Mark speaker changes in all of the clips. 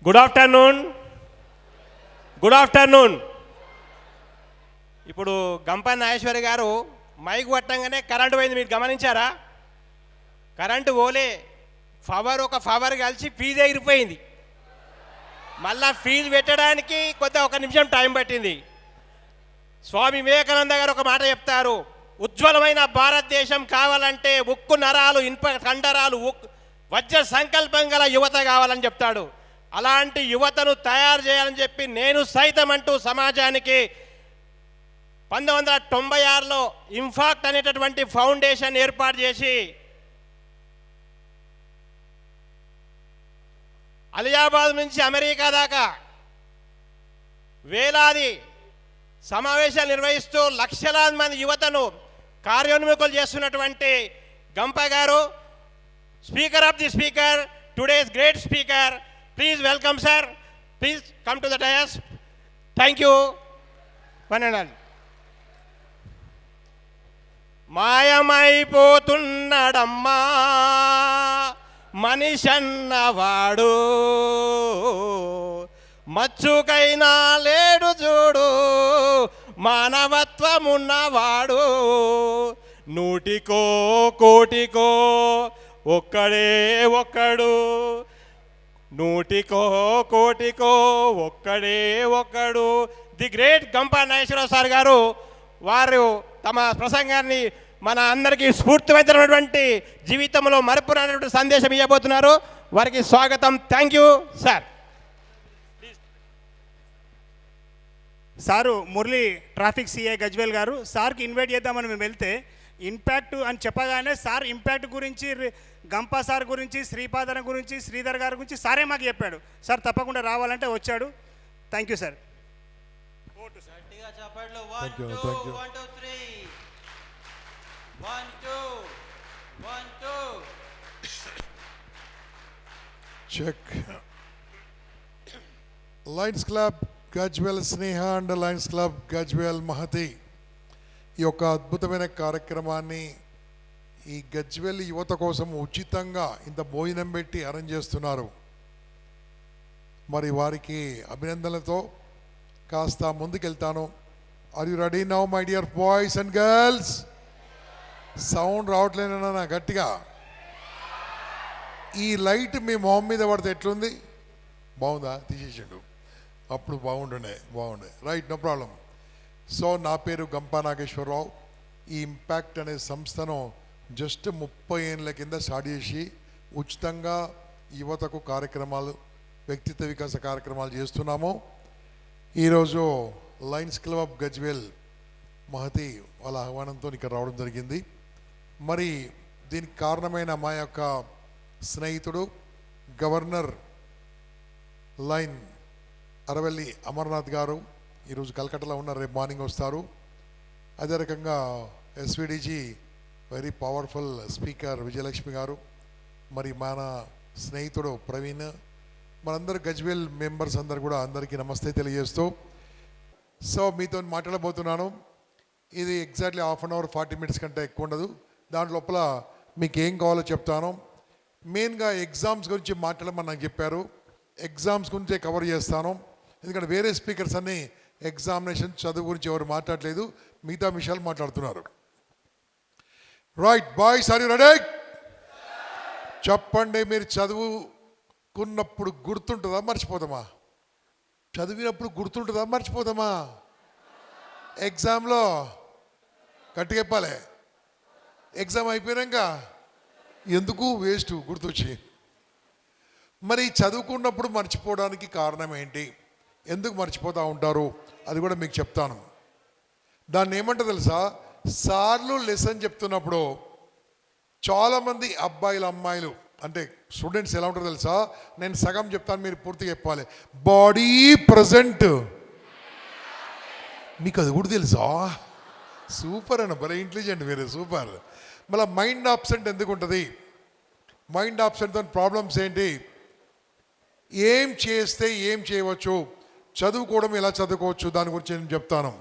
Speaker 1: Good afternoon. Good afternoon. ఇప్పుడు గంప నాగేశ్వరి గారు మైక్ పట్టంగానే కరెంటు పోయింది, మీరు గమనించారా? కరెంటు పోలే, ఒక పవర్ కలిసి ఫీజు ఎగిరిపోయింది. మళ్ళా ఫీజు పెట్టడానికి ఒక నిమిషం టైం పట్టింది. స్వామి వివేకానంద గారు ఒక మాట చెప్తారు, ఉజ్వలమైన భారతదేశం కావాలంటే ఉక్కు నరాలు, ఇనుప కండరాలు, వజ్ర సంకల్పం గల యువత కావాలని చెప్తాడు. అలాంటి యువతను తయారు చేయాలని చెప్పి నేను సైతం అంటూ సమాజానికి 1996లో ఇంఫాక్ట్ అనేటటువంటి ఫౌండేషన్ ఏర్పాటు చేసి అలియాబాద్ నుంచి అమెరికా దాకా వేలాది సమావేశాలు నిర్వహిస్తూ లక్షలాది మంది యువతను కార్యోన్ముఖులు చేస్తున్నటువంటి గంప గారు, speaker of the speaker, today's great speaker, please welcome sir, please come to the dais. Thank you. వనండి. మాయమైపోతున్నాడమ్మా మనిషన్నవాడు, మచ్చుకైనా లేడు చూడు మానవత్వమున్నవాడు, నూటికో కోటికో ఒక్కడే ఒక్కడు, నూటికో కోటికో ఒక్కడే ఒక్కడు. ది గ్రేట్ గంప నాగేశ్వరరావు సార్ గారు వారు తమ ప్రసంగాన్ని మన అందరికీ స్ఫూర్తివంతమైనటువంటి జీవితంలో మరపురానటువంటి సందేశం ఇవ్వబోతున్నారు. వారికి స్వాగతం. Thank you sir.
Speaker 2: Sir Murali traffic CI Gajwel గారు, సార్కి ఇన్వైట్ చేద్దామని మేము వెళ్తే ఇంపాక్ట్ అని చెప్పగానే సార్ ఇంపాక్ట్ గురించి, గంప సార్ గురించి, శ్రీపాదన గురించి, శ్రీధర్ గారి గురించి సారే మాకు చెప్పాడు. సార్ తప్పకుండా రావాలంటే వచ్చాడు. Thank you sir.
Speaker 3: Check. Lions Club Gajwel Sneha and Lions Club Gajwel Mahathi ఈ యొక్క అద్భుతమైన కార్యక్రమాన్ని ఈ గజ్వేల్ యువత కోసం ఉచితంగా ఇంత భోజనం పెట్టి అరేంజ్ చేస్తున్నారు. మరి వారికి అభినందనలతో కాస్త ముందుకెళ్తాను. Are you ready now my dear boys and girls? Sound రావట్లేదన్నా గట్టిగా. ఈ లైట్ మీ మొహం మీద పడితే ఎట్లుంది? బాగుందా? తీసేసిండు. అప్పుడు బాగుండే. Right, no problem. సో నా పేరు గంప నాగేశ్వరరావు. ఈ ఇంపాక్ట్ అనే సంస్థను జస్ట్ 30 ఏళ్ళ కింద స్టార్ట్ చేసి ఉచితంగా యువతకు కార్యక్రమాలు, వ్యక్తిత్వ వికాస కార్యక్రమాలు చేస్తున్నాము. ఈరోజు Lions Club of Gajwel Mahathi వాళ్ళ ఆహ్వానంతో ఇక్కడ రావడం జరిగింది. మరి దీనికి కారణమైన మా యొక్క స్నేహితుడు గవర్నర్ లైన్ అరవల్లి అమర్నాథ్ గారు ఈరోజు కలకట్టలో ఉన్నారు, రేపు మార్నింగ్ వస్తారు. అదే రకంగా ఎస్విడిజి వెరీ పవర్ఫుల్ స్పీకర్ విజయలక్ష్మి గారు, మరి మన స్నేహితుడు ప్రవీణ్, మనందరూ గజ్వేల్ మెంబర్స్ అందరు కూడా అందరికీ నమస్తే తెలియజేస్తూ సో మీతో మాట్లాడబోతున్నాను. ఇది exactly half an hour 40 minutes కంటే ఎక్కువ ఉండదు. దాంట్లోపల మీకు ఏం కావాలో చెప్తాను. మెయిన్గా ఎగ్జామ్స్ గురించి మాట్లాడమని నాకు చెప్పారు. ఎగ్జామ్స్ గురించే కవర్ చేస్తాను, ఎందుకంటే వేరే స్పీకర్స్ అన్నీ ఎగ్జామినేషన్ చదువు గురించి ఎవరు మాట్లాడలేదు, మిగతా విషయాలు మాట్లాడుతున్నారు. Right boys, are you ready? చెప్పండి, మీరు చదువుకున్నప్పుడు గుర్తుంటుందా మర్చిపోతామా? చదివినప్పుడు గుర్తుంటుందా మర్చిపోతామా? ఎగ్జామ్లో గట్టిగా చెప్పాలి. ఎగ్జామ్ అయిపోయాక ఎందుకు వేస్ట్ గుర్తొచ్చి. మరి చదువుకున్నప్పుడు మర్చిపోవడానికి కారణం ఏంటి, ఎందుకు మర్చిపోతూ ఉంటారు, అది కూడా మీకు చెప్తాను. దాన్ని ఏమంటారు తెలుసా? సార్లు లెసన్ చెప్తున్నప్పుడు చాలామంది అబ్బాయిలు అమ్మాయిలు అంటే స్టూడెంట్స్ ఎలా ఉంటారో తెలుసా? నేను సగం చెప్తాను, మీరు పూర్తిగా చెప్పాలి. Body present. మీకు అది కూడా తెలుసా? సూపర్ అన్న, భలే ఇంటెలిజెంట్ మీరు, సూపర్. మళ్ళీ మైండ్ ఆబ్సెంట్ ఎందుకు ఉంటుంది? మైండ్ ఆబ్సెంట్తో ప్రాబ్లమ్స్ ఏంటి, ఏం చేస్తే ఏం చేయవచ్చు, చదువుకోవడం ఎలా చదువుకోవచ్చు, దాని గురించి నేను చెప్తాను.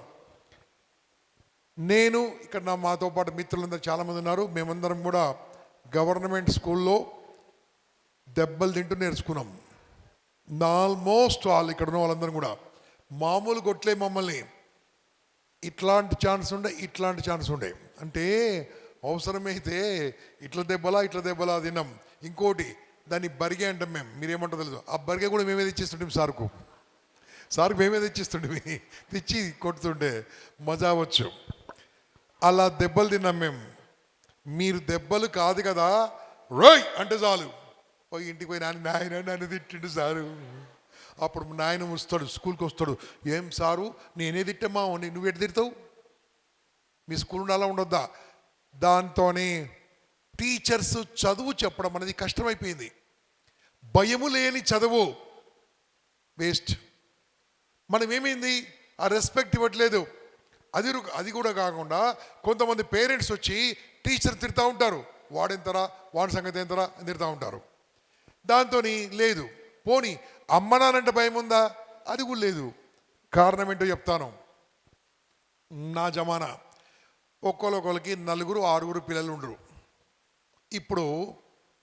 Speaker 3: నేను ఇక్కడ మాతో పాటు మిత్రులందరూ చాలామంది ఉన్నారు. మేమందరం కూడా గవర్నమెంట్ స్కూల్లో దెబ్బలు తింటూ నేర్చుకున్నాం. ఆల్మోస్ట్ వాళ్ళు ఇక్కడ ఉన్న వాళ్ళందరూ కూడా మామూలు కొట్లే మమ్మల్ని. ఇట్లాంటి ఛాన్స్ ఉండే, ఇట్లాంటి ఛాన్స్ ఉండే. అంటే అవసరమైతే ఇట్లా దెబ్బలా తిన్నాం. ఇంకోటి దాన్ని బరిగే అంటాం మేము, మీరేమంటారు తెలుసు. ఆ బరిగే కూడా మేమే తెచ్చిస్తుంటాం సార్కు మేమే తెచ్చిస్తుండే, తెచ్చి కొడుతుంటే మజా అవ్వచ్చు. అలా దెబ్బలు తిన్నాం మేము. మీరు దెబ్బలు కాదు కదా, రోయ్ అంటే చాలు పోయి ఇంటికి పోయి నాయన నన్ను తిట్టిండు సారు. అప్పుడు నాయన వస్తాడు, స్కూల్కి వస్తాడు. ఏం సారు నేనే తిట్టమ్మా, నువ్వు ఎటు తిడతావు, మీ స్కూల్ అలా ఉండొద్దా. దాంతోనే టీచర్స్ చదువు చెప్పడం అనేది కష్టమైపోయింది. భయము లేని చదువు వేస్ట్. మనం ఏమైంది, ఆ రెస్పెక్ట్ ఇవ్వట్లేదు. అది కూడా కాకుండా కొంతమంది పేరెంట్స్ వచ్చి టీచర్ తిడతా ఉంటారు. వాడెంతరా, వాడి సంగతి ఎంతరా అని తిడతా ఉంటారు. దాంతో లేదు. పోనీ అమ్మ నానంటే భయం ఉందా, అది కూడా లేదు. కారణం ఏంటో చెప్తాను. నా జమానా ఒక్కొక్కరికి 4-6 పిల్లలు ఉండరు. ఇప్పుడు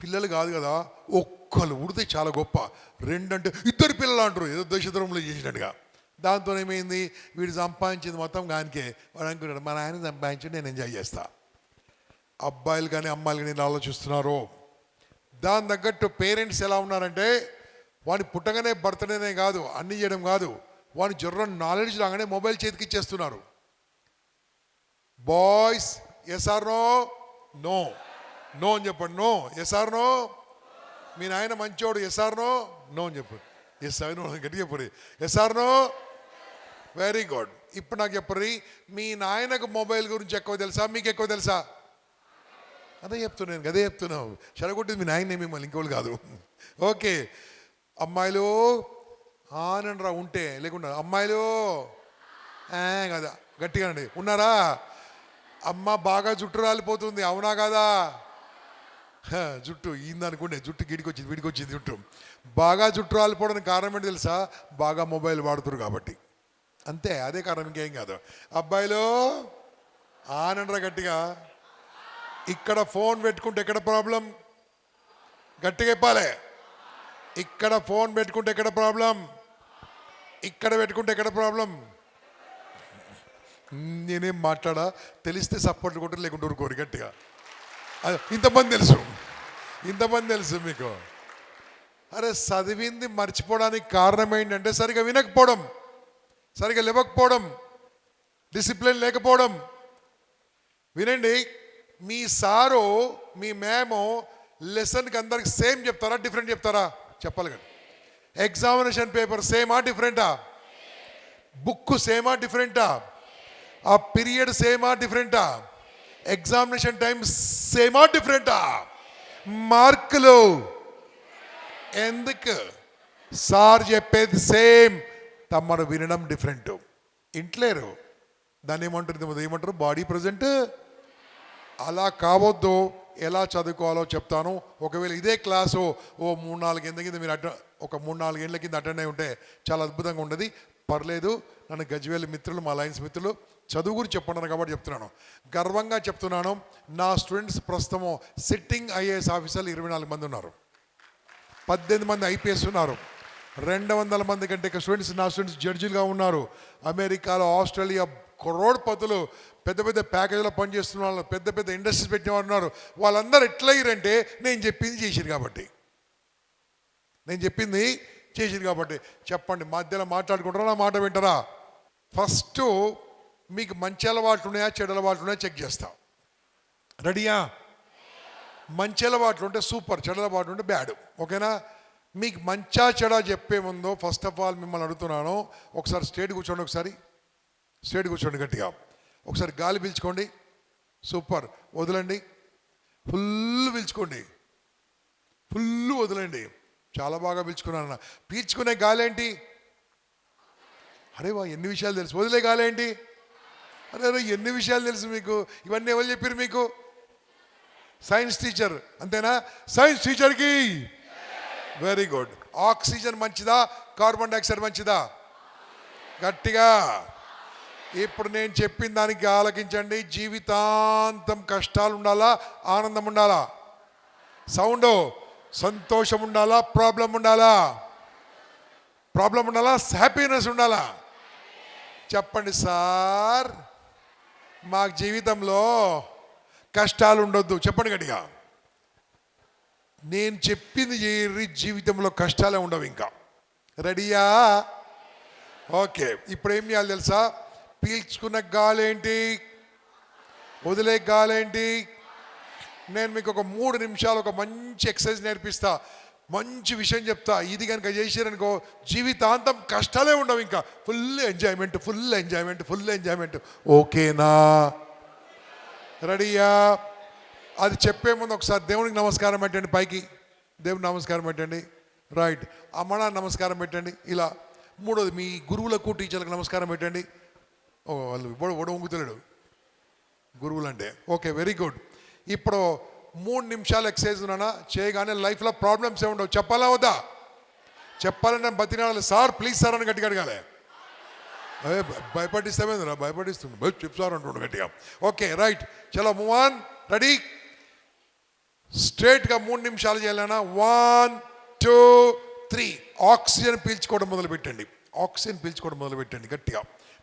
Speaker 3: పిల్లలు కాదు కదా, ఒక్కరు ఉడితే చాలా గొప్ప, 2 అంటే 2 పిల్లలు అంటారు, ఏదో దశధరంలో చేసినట్టుగా. దాంతో ఏమైంది, వీడు సంపాదించింది మొత్తం గానికే. వాడు అనుకున్నాడు మా ఆయన సంపాదించి నేను ఎంజాయ్ చేస్తా. అబ్బాయిలు కానీ అమ్మాయిలు కానీ ఆలోచిస్తున్నారు. దాని తగ్గట్టు పేరెంట్స్ ఎలా ఉన్నారంటే, వాడిని పుట్టగానే బర్త్డేనే కాదు, అన్నీ చేయడం కాదు, వాడిని జర్రని నాలెడ్జ్ రాగానే మొబైల్ చేతికి ఇచ్చేస్తున్నారు. Boys yes or no, no no అని చెప్పండి. No yes or no. మీ నాయన మంచోడు, ఎస్ ఆర్ నో, నో అని చెప్పండి. ఎస్ ఆర్ నో గట్టి చెప్పండి. Yes or no, very good. ఇప్పుడు నాకు చెప్పండి, మీ నాయనకు మొబైల్ గురించి ఎక్కువ తెలుసా, మీకు ఎక్కువ తెలుసా? అదే చెప్తున్నావు. చెడగొట్టింది మీ నాయనే, మిమ్మల్ని ఇంకోళ్ళు కాదు. ఓకే, అమ్మాయిలు ఆనందరా ఉంటే, లేకుండా అమ్మాయిలు కదా గట్టిగా అండి ఉన్నారా? అమ్మ బాగా జుట్టు రాలిపోతుంది, అవునా కదా? జుట్టు ఇందనుకుంటే జుట్టు వీడికొచ్చింది జుట్టు. బాగా జుట్టు రాలిపోవడానికి కారణం ఏంటి తెలుసా? బాగా మొబైల్ వాడుతున్నారు కాబట్టి. అంతే, అదే కారణం, ఇంకేం కాదు. అబ్బాయిలు ఆనందరా గట్టిగా. ఇక్కడ ఫోన్ పెట్టుకుంటే ఎక్కడ ప్రాబ్లం, గట్టిగా చెప్పాలి. ఇక్కడ ఫోన్ పెట్టుకుంటే ఎక్కడ ప్రాబ్లం, ఇక్కడ పెట్టుకుంటే ఎక్కడ ప్రాబ్లం. నేనేం మాట్లాడా, తెలిస్తే సపోర్ట్ కొట్టరు, లేకుంటే ఊరుకోరు గట్టిగా. ఇంతమంది తెలుసు మీకు. అరే చదివింది మర్చిపోవడానికి కారణం ఏంటంటే సరిగా వినకపోవడం, సరిగా లేవకపోవడం, డిసిప్లిన్ లేకపోవడం. వినండి, మీ సారు మీ మేమో లెసన్కి అందరికి సేమ్ చెప్తారా, డిఫరెంట్ చెప్తారా? చెప్పాలి కదా. ఎగ్జామినేషన్ పేపర్ సేమా డిఫరెంటా? బుక్ సేమా డిఫరెంటా? ఆ పీరియడ్ సేమా డిఫరెంటా? ఎగ్జామినేషన్ టైం సేమా డిఫరెంటా? మార్కులు ఎందుకు? సార్ చెప్పేది సేమ్, తమను వినడం డిఫరెంట్. ఇంట్లేరు, దాన్ని ఏమంటారు బాడీ ప్రజెంట్. అలా కావద్దు. ఎలా చదువుకోవాలో చెప్తాను. ఒకవేళ ఇదే క్లాసు ఓ 3-4 ఏళ్ళ కింద మీరు ఒక 3-4 ఏళ్ళ కింద అటెండ్ అయి ఉంటే చాలా అద్భుతంగా ఉండదు. పర్లేదు, నన్ను గజ్వేల్ మిత్రులు, మా లైన్స్ మిత్రులు చదువు గురించి చెప్పండి కాబట్టి చెప్తున్నాను. గర్వంగా చెప్తున్నాను, నా స్టూడెంట్స్ ప్రస్తుతము సిట్టింగ్ ఐఏఎస్ ఆఫీసర్లు 24 మంది ఉన్నారు, 18 మంది ఐపీఎస్ ఉన్నారు, 200 మంది కంటే స్టూడెంట్స్, నా స్టూడెంట్స్ జడ్జిలుగా ఉన్నారు. అమెరికాలో, ఆస్ట్రేలియా కరోడ్పతులు పెద్ద పెద్ద ప్యాకేజీలో పనిచేస్తున్న వాళ్ళు, పెద్ద పెద్ద ఇండస్ట్రీస్ పెట్టిన వాళ్ళు ఉన్నారు. వాళ్ళందరూ ఎట్లా అయ్యారంటే నేను చెప్పింది చేసిరు కాబట్టి. చెప్పండి, మధ్యలో మాట్లాడుకుంటారా, నా మాట వింటారా? ఫస్ట్ మీకు మంచి అలవాట్లు ఉన్నాయా, చెడు అలవాట్లు ఉన్నాయా చెక్ చేస్తా. రెడీయా? మంచి అలవాట్లు ఉంటే సూపర్, చెడు అలవాట్లు ఉంటే బ్యాడ్. ఓకేనా? మీకు మంచా చెడా చెప్పే ముందు ఫస్ట్ ఆఫ్ ఆల్ మిమ్మల్ని అడుగుతున్నాను, ఒకసారి స్ట్రేట్ కూర్చోండి. స్ట్రేట్ కూర్చోండి గట్టిగా. ఒకసారి గాలి పీల్చుకోండి. సూపర్. వదలండి. ఫుల్ పీల్చుకోండి, ఫుల్ వదలండి. చాలా బాగా పీల్చుకున్నాను. పీల్చుకునే గాలి ఏంటి? అరే వా, ఎన్ని విషయాలు తెలుసు. వదిలే గాలి ఏంటి? అరే ఎన్ని విషయాలు తెలుసు మీకు. ఇవన్నీ ఎవరు చెప్పారు మీకు? Science teacher. అంతేనా? సైన్స్ టీచర్కి వెరీ గుడ్. ఆక్సిజన్ మంచిదా, కార్బన్ డైఆక్సైడ్ మంచిదా? గట్టిగా. ఇప్పుడు నేను చెప్పిన దానికి ఆలకించండి. జీవితాంతం కష్టాలు ఉండాలా, ఆనందం ఉండాలా? సౌండ్. సంతోషం ఉండాలా, ప్రాబ్లం ఉండాలా? ప్రాబ్లం ఉండాలా, హ్యాపీనెస్ ఉండాలా? చెప్పండి సార్, మాకు జీవితంలో కష్టాలు ఉండొద్దు. చెప్పండి గట్టిగా. నేను చెప్పింది చేయరి, జీవితంలో కష్టాలే ఉండవు ఇంకా. రెడీయా? ఓకే. ఇప్పుడు ఏం చేయాలి తెలుసా? పీల్చుకున్న గాలి ఏంటి, వదిలే గాలి ఏంటి? నేను మీకు ఒక 3 నిమిషాలు ఒక మంచి ఎక్సర్సైజ్ నేర్పిస్తా, మంచి విషయం చెప్తా. ఇది కనుక చేసారనుకో జీవితాంతం కష్టాలే ఉండవు ఇంకా. Full enjoyment, full enjoyment, full enjoyment. ఓకేనా? రెడీయా? అది చెప్పే ముందు ఒకసారి దేవునికి నమస్కారం పెట్టండి. పైకి దేవునికి నమస్కారం పెట్టండి. రైట్. అమ్మనా నమస్కారం పెట్టండి. ఇలా. మూడోది మీ గురువులకు, టీచర్లకు నమస్కారం పెట్టండి. ఓ వాళ్ళు ఇప్పుడు వంగుతలేడు గురువులు అంటే. Okay, very good. ఇప్పుడు 3 నిమిషాలు ఎక్సర్సైజ్ ఉన్నానా చేయగానే లైఫ్లో ప్రాబ్లమ్స్ ఏమి ఉండవు. చెప్పాలా వద్దా? చెప్పాలంటే బతినాలి. సార్ ప్లీజ్ సార్ అని గట్టిగా అడగాలి. భయపడిస్తామేందిరా? భయపడిస్తుంది. చెప్పు సార్ అంటుండు గట్టిగా. ఓకే రైట్, చలో మూవ్ ఆన్. రెడీ? స్ట్రేట్గా 3 నిమిషాలు చేయాలన్నా. 1 2 3. ఆక్సిజన్ పీల్చుకోవడం మొదలుపెట్టండి. ఆక్సిజన్ పీల్చుకోవడం మొదలుపెట్టండి. గట్టిగా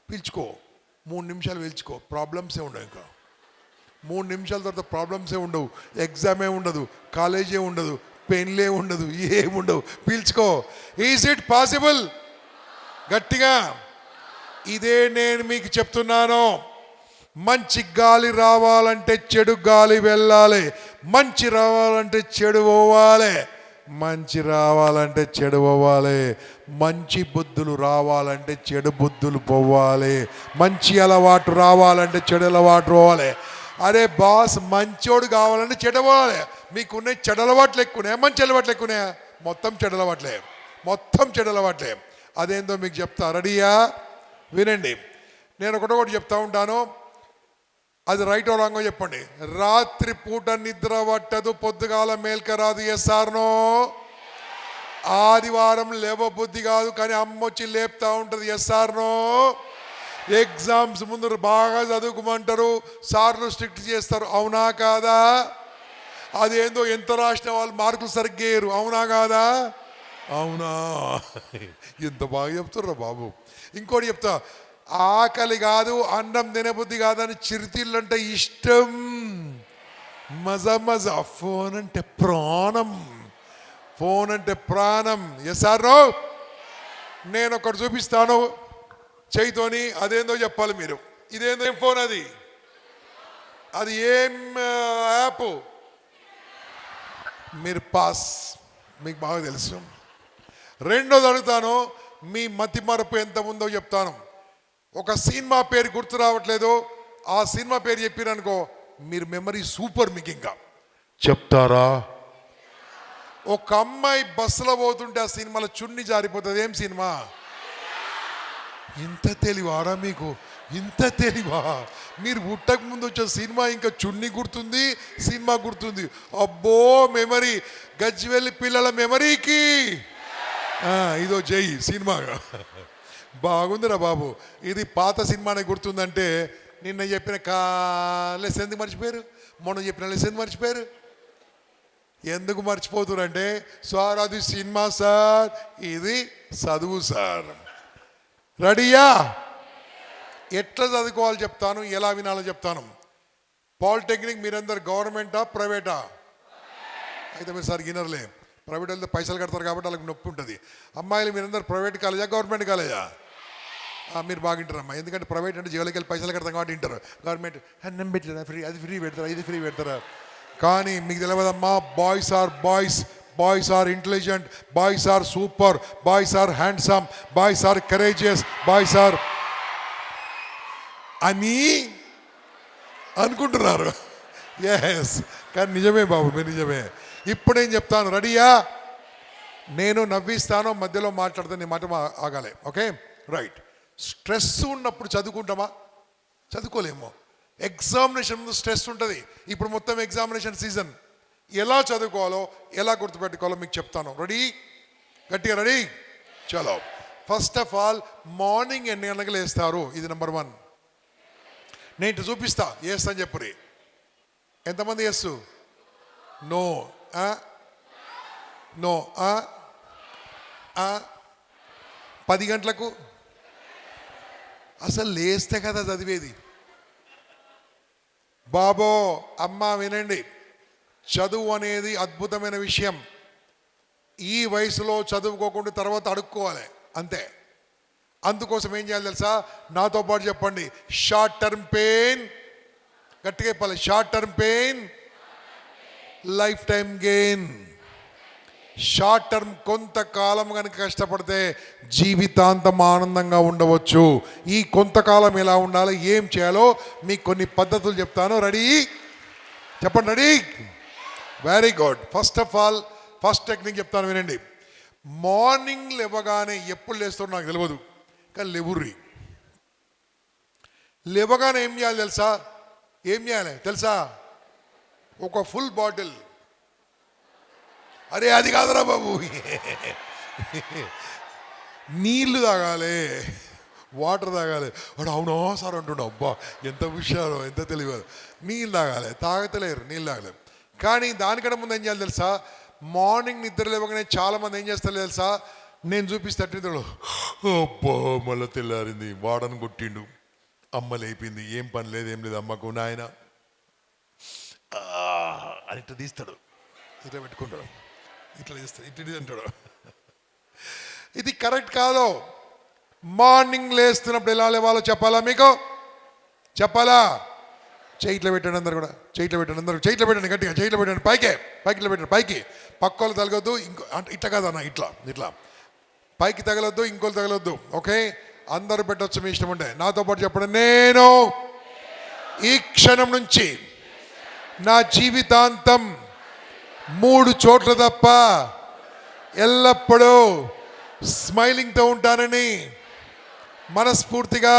Speaker 3: పీల్చుకో. 3 నిమిషాలు పీల్చుకో. ప్రాబ్లమ్సే ఉండవు ఇంకా. 3 నిమిషాల తర్వాత ప్రాబ్లమ్సే ఉండవు. ఎగ్జామే ఉండదు, కాలేజే ఉండదు, పెన్లే ఉండదు, ఏముండవు. పీల్చుకో. Is it possible? గట్టిగా. ఇదే నేను మీకు చెప్తున్నాను. మంచి గాలి రావాలంటే చెడు గాలి వెళ్ళాలి, మంచి రావాలంటే చెడు పోవాలి, మంచి రావాలంటే చెడు పోవాలి, మంచి బుద్ధులు రావాలంటే చెడు బుద్ధులు పోవాలి, మంచి అలవాటు రావాలంటే చెడు అలవాటు పోవాలి. అరే బాస్, మంచోడు కావాలంటే చెడు పోవాలి. మీకున్న చెడు అలవాట్లు ఎక్కువనే, మంచి అలవాట్లు ఎక్కువనే? మొత్తం చెడు అలవాట్లే, మొత్తం చెడు అలవాట్లే. అదేందో మీకు చెప్తా. రెడీయా? వినండి. నేను ఒకటొకటి చెప్తా ఉంటాను, అది రైట్ రాంగో చెప్పండి. రాత్రి పూట నిద్ర పట్టదు, పొద్దుగాల మేల్క రాదు. Yes or no? ఆదివారం లేవ బుద్ధి కాదు, కానీ అమ్మొచ్చి లేపుతా ఉంటుంది. Yes or no? ఎగ్జామ్స్ ముందు బాగా చదువుకోమంటారు, సార్లు స్ట్రిక్ట్ చేస్తారు. అవునా కాదా? అదేందో ఎంత రాసిన వాళ్ళు మార్కులు సరిగ్గా వేయరు. అవునా కాదా? అవునా? ఎంత బాగా చెప్తారా బాబు. ఇంకోటి చెప్తా, ఆకలి కాదు, అన్నం తినబుద్ధి కాదని చిరుతిళ్ళంటే ఇష్టం. మజా మజా. ఫోన్ అంటే ప్రాణం, ఫోన్ అంటే ప్రాణం. Yes or no? నేను ఒకటి చూపిస్తాను చేయితోని, అదేందో చెప్పాలి మీరు. ఇదేందో ఏం ఫోన్ అది? అది ఏం యాప్? మీరు పాస్, మీకు బాగా తెలుసు. రెండోది అడుగుతాను, మీ మతి మరపు ఎంత ఉందో చెప్తాను. ఒక సినిమా పేరు గుర్తు రావట్లేదు, ఆ సినిమా పేరు చెప్పిరనుకో మీరు మెమరీ సూపర్. మీకు ఇంకా చెప్తారా? ఒక అమ్మాయి బస్సులో పోతుంటే ఆ సినిమాలో చున్ని జారిపోతుంది. ఏం సినిమా? ఇంత తెలివారా మీకు? ఇంత తెలివా? మీరు పుట్టక ముందు వచ్చే సినిమా ఇంకా చున్ని గుర్తుంది, సినిమా గుర్తుంది. అబ్బో మెమరీ. గజ్వెల్లి పిల్లల మెమరీకి ఇదో జై సినిమా. బాగుందిరా బాబు. ఇది పాత సినిమానే గుర్తుందంటే నిన్న చెప్పిన లెస్ ఎందుకు మర్చిపోయారు? మొన్న చెప్పిన లెస్ ఎందుకు మర్చిపోయారు? ఎందుకు మర్చిపోతురంటే, సార్ అది సినిమా సార్, ఇది చదువు సార్. రెడీయా? ఎట్లా చదువుకోవాలో చెప్తాను, ఎలా వినాలో చెప్తాను. పాలిటెక్నిక్ మీరందరు గవర్నమెంటా ప్రైవేటా? అయితే మీరు సార్ గినర్లే, ప్రైవేట్ వెళ్తే పైసలు కడతారు కాబట్టి వాళ్ళకి నొప్పి ఉంటుంది. అమ్మాయిలు మీరందరు ప్రైవేట్ కాలేజా గవర్నమెంట్ కాలేజా? మీరు బాగా వింటారమ్మా, ఎందుకంటే ప్రైవేట్ అంటే జైలుకి వెళ్ళి పైసలు కడతాం కాబట్టి వింటారు. గవర్నమెంట్ అన్నం పెట్టారా ఫ్రీ, అది ఫ్రీ పెడతారా, ఇది ఫ్రీ పెడతారా? కానీ మీకు తెలియదమ్మా, boys are boys, boys are intelligent, boys are super, boys are handsome, boys are courageous, boys are అని అనుకుంటున్నారు. ఎస్, కానీ నిజమే బాబు, మీరు నిజమే. ఇప్పుడు నేను చెప్తాను. రెడీయా? నేను నవ్విస్తాను, మధ్యలో మాట్లాడితే నీ మాట ఆగాలి. Okay right. స్ట్రెస్ ఉన్నప్పుడు చదువుకుంటామా? చదువుకోలేము. ఎగ్జామినేషన్ ముందు స్ట్రెస్ ఉంటుంది. ఇప్పుడు మొత్తం ఎగ్జామినేషన్ సీజన్. ఎలా చదువుకోవాలో, ఎలా గుర్తుపెట్టుకోవాలో మీకు చెప్తాను. రెడీ? గట్టిగా రెడీ? చలో. ఫస్ట్ ఆఫ్ ఆల్, మార్నింగ్ ఎన్ని గంటలకు లేస్తారు? ఇది నెంబర్ 1. నేను ఇటు చూపిస్తా, వేస్తా అని చెప్పురి. ఎంతమంది వేస్తు? నో నో 10 గంటలకు అసలు లేస్తే కదా చదివేది. బాబో అమ్మ వినండి, చదువు అనేది అద్భుతమైన విషయం. ఈ వయసులో చదువుకోకుండా తర్వాత అడుక్కోవాలి అంతే. అందుకోసం ఏం చేయాలి తెలుసా? నాతో పాటు చెప్పండి, షార్ట్ టర్మ్ పెయిన్. గట్టిగా చెప్పాలి, short term pain life time gain. Short term కొంతకాలం కనుక కష్టపడితే జీవితాంతం ఆనందంగా ఉండవచ్చు. ఈ కొంతకాలం ఎలా ఉండాలి, ఏం చేయాలో మీకు కొన్ని పద్ధతులు చెప్తాను. రెడీ? చెప్పండి. Ready? Very good. First of all first technique చెప్తాను వినండి. మార్నింగ్ లేవగానే ఎప్పుడు లేస్తారో నాకు తెలియదు, కానీ లేవుర్రి. లేవగానే ఏం చేయాలి తెలుసా? ఏం చేయాలి తెలుసా? ఒక ఫుల్ బాటిల్, అరే అది కాదురా బాబు, నీళ్లు తాగాలి, వాటర్ తాగాలి. వాడు అవునో సార్ అంటున్నావు, అబ్బా ఎంత హుషారో, ఎంత తెలియదు. నీళ్ళు తాగాలి, తాగతలేరు, నీళ్ళు తాగలేరు. కానీ దానికన్నా ముందు ఏం చేయాలి తెలుసా? మార్నింగ్ నిద్ర లేవగానే చాలామంది ఏం చేస్తారు తెలుసా? నేను చూపిస్తే నిద్రలో, అబ్బా మళ్ళీ తెల్లారింది, వాడని కొట్టిండు, అమ్మ లేపింది, ఏం పని లేదు ఏం లేదు అమ్మకు, నాయన అని ఇట్లా తీస్తాడు, ఇట్లా పెట్టుకుంటాడు, ఇట్లా తీస్తాడు, ఇట్లా అంటాడు. ఇది కరెక్ట్ కాదు. మార్నింగ్ లేస్తున్నప్పుడు ఎలా లేవాలో చెప్పాలా మీకు? చెప్పాలా? చేయిట్లో పెట్టండి అందరు కూడా, చేయిట్లో పెట్టండి అందరు, చేయిట్లో పెట్టండి గట్టిగా, చేయిట్లో పెట్టండి, పైకి పైకి పెట్టండి, పైకి. పక్కోళ్ళు తగలొద్దు, ఇంకో అంటే ఇట్లా కాదన్న, ఇట్లా ఇట్లా పైకి తగలొద్దు, ఇంకోళ్ళు తగలొద్దు. ఓకే, అందరూ పెట్టొచ్చు మీ ఇష్టం ఉంటే. నాతో పాటు చెప్పండి, నేను ఈ క్షణం నుంచి నా జీవితాంతం 3 చోట్ల తప్ప ఎల్లప్పుడూ స్మైలింగ్తో ఉంటానని మనస్ఫూర్తిగా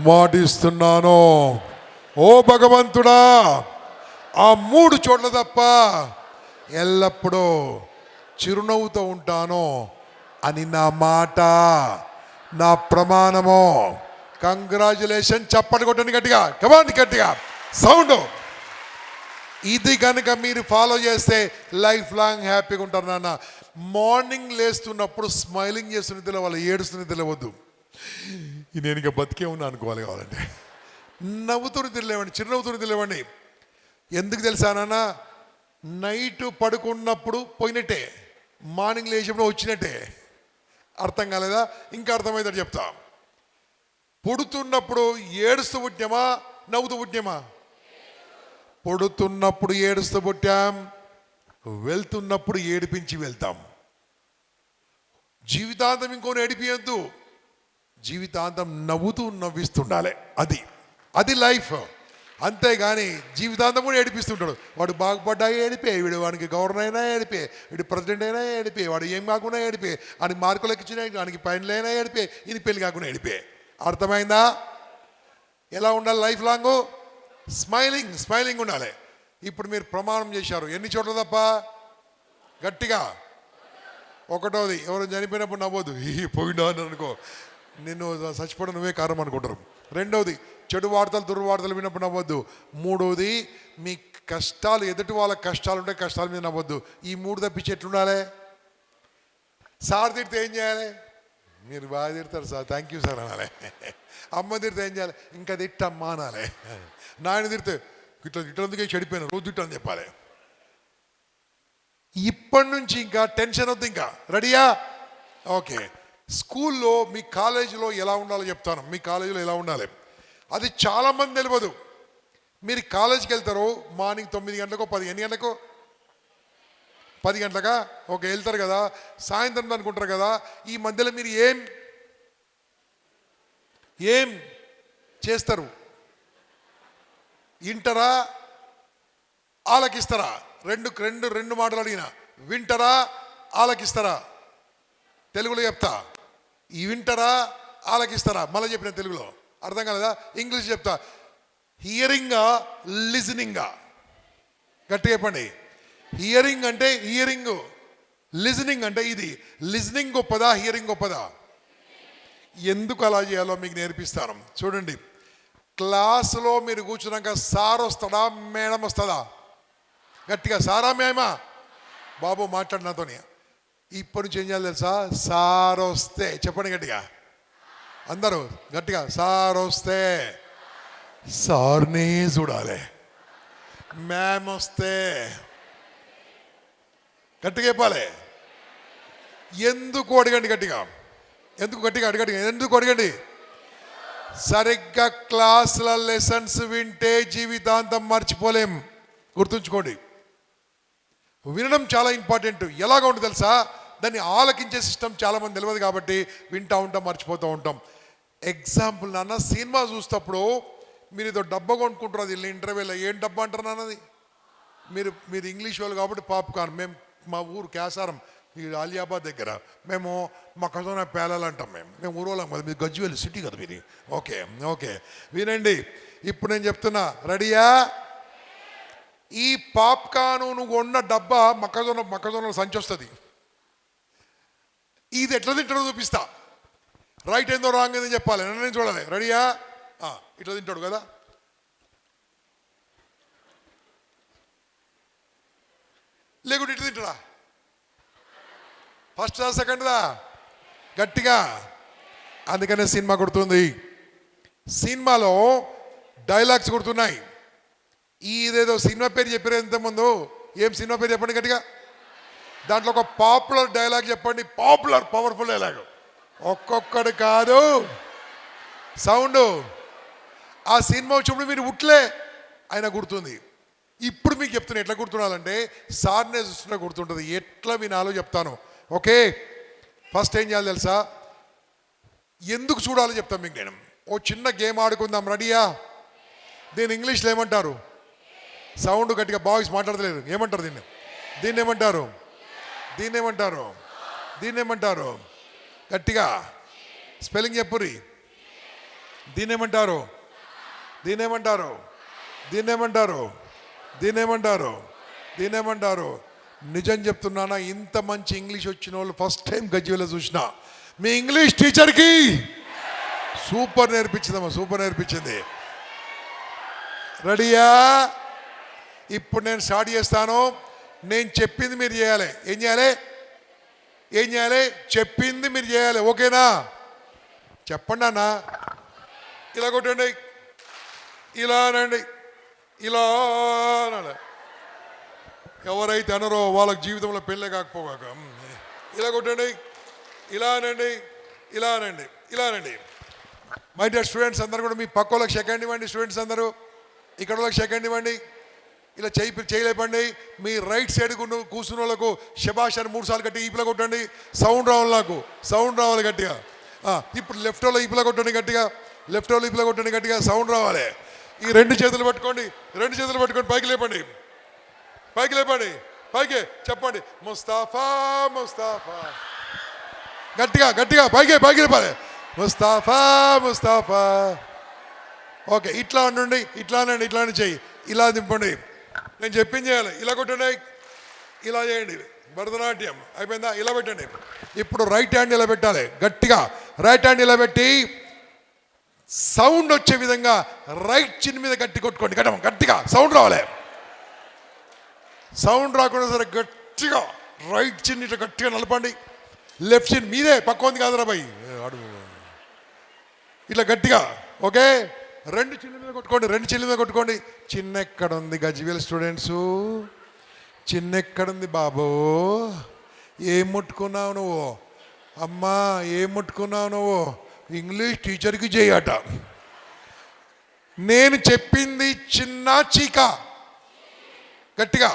Speaker 3: మాటిస్తున్నాను. ఓ భగవంతుడా, ఆ 3 చోట్ల తప్ప ఎల్లప్పుడూ చిరునవ్వుతో ఉంటాను అని నా మాట, నా ప్రమాణము. కంగ్రాచులేషన్. చప్పటి కొట్టండి గట్టిగా, కమాండి గట్టిగా, సౌండ్. ఇది కనుక మీరు ఫాలో చేస్తే లైఫ్ లాంగ్ హ్యాపీగా ఉంటారు నాన్న. మార్నింగ్ లేస్తున్నప్పుడు స్మైలింగ్ చేస్తున్న తెలవాలి, ఏడుస్తున్న తెలియవద్దు. నేను ఇక బతికే ఉన్నా అనుకోవాలి. కావాలంటే నవ్వుతున్న తెలియవండి, చిరునవ్వుతున్న తెలియవండి. ఎందుకు తెలుసా నాన్న? నైట్ పడుకున్నప్పుడు పోయినట్టే, మార్నింగ్ లేచినప్పుడు వచ్చినట్టే. అర్థం కాలేదా? ఇంకా అర్థమైందని చెప్తా. పుడుతున్నప్పుడు ఏడుస్తూ పుట్టామా, నవ్వుతూ పుట్టామా? పుడుతున్నప్పుడు ఏడుస్తూ పుట్టాం, వెళ్తున్నప్పుడు ఏడిపించి వెళ్తాం. జీవితాంతం ఇంకోని ఏడిపియద్దు, జీవితాంతం నవ్వుతూ నవ్విస్తుండాలి. అది లైఫ్. అంతేగాని జీవితాంతం కూడా ఏడిపిస్తుంటాడు. వాడు బాగుపడ్డా ఏడిపే, వీడు వాడికి గవర్నర్ అయినా ఏడిపే, వీడు ప్రెసిడెంట్ అయినా ఏడిపే, వాడు ఏం కాకుండా ఏడిపే, వాడికి మార్కులు ఎక్కించిన వాడికి పైనలైనా ఏడిపే, ఇది పెళ్లి కాకుండా ఏడిపే. అర్థమైందా? ఎలా ఉండాలి లైఫ్ లాంగ్? స్మైలింగ్ ఉండాలి. ఇప్పుడు మీరు ప్రమాణం చేశారు, ఎన్ని చోట్ల తప్ప? గట్టిగా. ఒకటోది, ఎవరు చనిపోయినప్పుడు నవ్వద్దు, పోయినా అని అనుకో, నిన్ను చచ్చిపోవడం నువ్వే కారణం అనుకుంటారు. రెండవది, చెడు వార్తలు దుర్వార్తలు విన్నప్పుడు నవ్వద్దు. మూడవది, మీ కష్టాలు, ఎదుటి వాళ్ళ కష్టాలు ఉంటే కష్టాల మీద నవ్వద్దు. ఈ 3 తప్పించి ఎట్లుండాలి? సార్ తిడితే ఏం చేయాలి? మీరు బాగా తిడతారు సార్, థ్యాంక్ యూ సార్ అనాలి. అమ్మ తిడితే ఏం చేయాలి? ఇంకా తిట్టమ్మా అనాలి. నాయన తిడితే ఇట్లందుకే చెడిపోయినా, రోజు తిట్టని చెప్పాలి. ఇప్పటి నుంచి ఇంకా టెన్షన్ వద్దు. ఇంకా రెడీయా? ఓకే. స్కూల్లో, మీ కాలేజీలో ఎలా ఉండాలో చెప్తాను. మీ కాలేజీలో ఎలా ఉండాలి అది చాలామంది తెలియదు. మీరు కాలేజీకి వెళ్తారు మార్నింగ్ 9 గంటలకో 10 ఎన్ని గంటలకో 10 గంటలకా? ఓకే, వెళ్తారు కదా, సాయంత్రం అనుకుంటారు కదా. ఈ మధ్యలో మీరు ఏం చేస్తారు? వింటారా, ఆలకిస్తారా? రెండు మాటలు అడిగిన, వింటారా, ఆలకిస్తారా? తెలుగులో చెప్తా, ఈ వింటారా, ఆలకిస్తారా? మళ్ళీ చెప్పిన తెలుగులో అర్థం కాలేదా? ఇంగ్లీష్ చెప్తా, హియరింగా, లిజనింగా? గట్టిగా చెప్పండి. హియరింగ్ అంటే హియరింగ్, లిజనింగ్ అంటే ఇది. లిజనింగ్ గొప్పదా, హియరింగ్ గొప్పదా? ఎందుకు అలా చేయాలో మీకు నేర్పిస్తాను. చూడండి, క్లాసులో మీరు కూర్చున్నాక సార్ వస్తాడా, మేడం వస్తుందా? గట్టిగా, సారా మేమా? బాబు మాట్లాడు నాతోని. ఇప్పటి నుంచి ఏం చేయాలి తెలుసా? సార్ వస్తే చెప్పండి గట్టిగా, అందరూ గట్టిగా, సార్ వస్తే సార్నే చూడాలి. మ్యామ్ వస్తే గట్టిగా చెప్పాలి. ఎందుకు అడగండి గట్టిగా, ఎందుకు గట్టిగా అడగండి, ఎందుకు అడగండి? సరిగ్గా క్లాసుల లెసన్స్ వింటే జీవితాంతం మర్చిపోలేం. గుర్తుంచుకోండి, వినడం చాలా ఇంపార్టెంట్. ఎలాగ ఉంటుంది తెలుసా? దాన్ని ఆలకించే సిస్టమ్ చాలామంది తెలియదు కాబట్టి వింటూ ఉంటాం, మర్చిపోతూ ఉంటాం. ఎగ్జాంపుల్ నాన్న, సినిమా చూసేటప్పుడు మీరు ఏదో డబ్బా కొనుక్కుంటారు, అది ఇంటర్వ్యూలో ఏం డబ్బా అంటారు నాన్నది? మీరు ఇంగ్లీష్ వాళ్ళు కాబట్టి పాప్కార్న్. మేము మా ఊరు కేసారం, ఈ ఆలియాబాద్ దగ్గర, మేము మొక్కజొన్న పేలాలు అంటాం. మేము ఊరోళ్ళం కదా, మీరు గజ్వేల్ సిటీ కదా మీది. ఓకే ఓకే, వినండి. ఇప్పుడు నేను చెప్తున్నా, రెడీయా? ఈ పాప్కార్న్ నువ్వు ఉన్న డబ్బా మొక్కజొన్న సంచి వస్తుంది. ఇది ఎట్లా తింటాడో చూపిస్తా. రైట్ ఏందో రాంగ్ ఏందో చెప్పాలి, నన్ను చూడాలి. రెడీయా? ఇట్లా తింటాడు కదా, లేకుంటే ఇట్లా తింటాడా? ఫస్ట్ దా సెకండ్దా? గట్టిగా. అందుకనే సినిమా కొడుతుంది. సినిమాలో డైలాగ్స్ కొడుతున్నాయి. ఇదేదో సినిమా పేరు చెప్పారు ఇంతకుముందు. ఏం సినిమా పేరు చెప్పండి గట్టిగా. దాంట్లో ఒక పాపులర్ డైలాగ్ చెప్పండి. Popular powerful dialogue. ఒక్కొక్కడు కాదు, సౌండ్. ఆ సినిమా వచ్చినప్పుడు మీరు ఉట్లే ఆయన గుర్తుంది. ఇప్పుడు మీకు చెప్తున్నా ఎట్లా గుర్తుండాలంటే, సార్నే చూస్తున్నా గుర్తుంటుంది. ఎట్లా వినాలో చెప్తాను. ఓకే, ఫస్ట్ ఏం చేయాలి తెలుసా? ఎందుకు చూడాలో చెప్తాను మీకు నేను. ఓ చిన్న గేమ్ ఆడుకుందాం. రెడీయా? దీన్ని ఇంగ్లీష్లో ఏమంటారు? సౌండ్ గట్టిగా, బాయ్స్ మాట్లాడతలేరు. ఏమంటారు దీన్ని? దీన్ని ఏమంటారు? దీన్ని ఏమంటారు? దీన్ని ఏమంటారు? గట్టిగా స్పెల్లింగ్ చెప్పురి. దీన్ని ఏమంటారు? దీన్ని ఏమంటారు? దీన్ని ఏమంటారు? దీన్ని ఏమంటారు? దీన్ని ఏమంటారు? నిజం చెప్తున్నానా, ఇంత మంచి ఇంగ్లీష్ వచ్చిన వాళ్ళు ఫస్ట్ టైం గజ్వేల్లో చూసిన. మీ ఇంగ్లీష్ టీచర్కి సూపర్ నేర్పించిందమ్మా, సూపర్ నేర్పించింది. రెడీయా? ఇప్పుడు నేను స్టార్ట్ చేస్తాను. నేను చెప్పింది మీరు చేయాలి. ఏం చేయాలి? ఏం చేయాలి? చెప్పింది మీరు చేయాలి. ఓకేనా? చెప్పండి అన్న. ఇలా కొట్టండి, ఇలా అనండి, ఇలా అనాలి. ఎవరైతే అనరో వాళ్ళకి జీవితంలో పెళ్ళే కాకపోగాక. ఇలా కొట్టండి, ఇలా అనండి, ఇలా అనండి, ఇలా అనండి. మై డియర్ స్టూడెంట్స్ అందరూ కూడా మీ పక్క వాళ్ళకి సెకండ్ ఇవ్వండి. స్టూడెంట్స్ అందరూ ఇక్కడ వాళ్ళకి సెకండ్ ఇవ్వండి. ఇలా చేయలేపండి. మీ రైట్ సైడ్ కూర్చున్న వాళ్ళకు శబాష్ అని 3 సార్లు గట్టి ఈపులా కొట్టండి. సౌండ్ రావాలి, నాకు సౌండ్ రావాలి గట్టిగా. ఇప్పుడు లెఫ్ట్ వాళ్ళు ఈపులా కొట్టండి గట్టిగా. లెఫ్ట్ వాళ్ళు ఈపులా కొట్టండి గట్టిగా, సౌండ్ రావాలి. ఈ 2 చేతులు పట్టుకోండి, 2 చేతులు పట్టుకోండి, పైకి లేపండి, పైకి లేపండి, పైకి చెప్పండి. ముస్తాఫా ముస్తాఫా. గట్టిగా గట్టిగా పైకి పైకి లేపాలి. ముస్తాఫా ముస్తాఫా. ఓకే, ఇట్లా అనండి, ఇట్లా అనండి, ఇట్లా అని చెయ్యి. ఇలా దింపండి. నేను చెప్పింది చేయాలి. ఇలా కొట్టండి, ఇలా చేయండి. భరతనాట్యం అయిపోయిందా? ఇలా పెట్టండి. ఇప్పుడు రైట్ హ్యాండ్ ఇలా పెట్టాలి గట్టిగా. రైట్ హ్యాండ్ ఇలా పెట్టి సౌండ్ వచ్చే విధంగా రైట్ చిన్ మీద గట్టి కొట్టుకోండి. గట్టిగా సౌండ్ రావాలి. సౌండ్ రాకుండా సరే గట్టిగా రైట్ చిన్ ఇట్లా గట్టిగా నలపండి. లెఫ్ట్ చిన్ మీదే, పక్క ఉంది కాదురా బాయ్, అడుగు ఇట్లా గట్టిగా. ఓకే, 2 చిన్న మీద కొట్టుకోండి, 2 చిన్న మీద కొట్టుకోండి. చిన్న ఎక్కడుంది గజ్వేల్ స్టూడెంట్స్? చిన్న ఎక్కడుంది బాబు? ఏం ముట్టుకున్నావు నువ్వు? అమ్మా ఏం ముట్టుకున్నావు నువ్వు? ఇంగ్లీష్ టీచర్కి చేయట. నేను చెప్పింది చిన్న చీక. గట్టిగా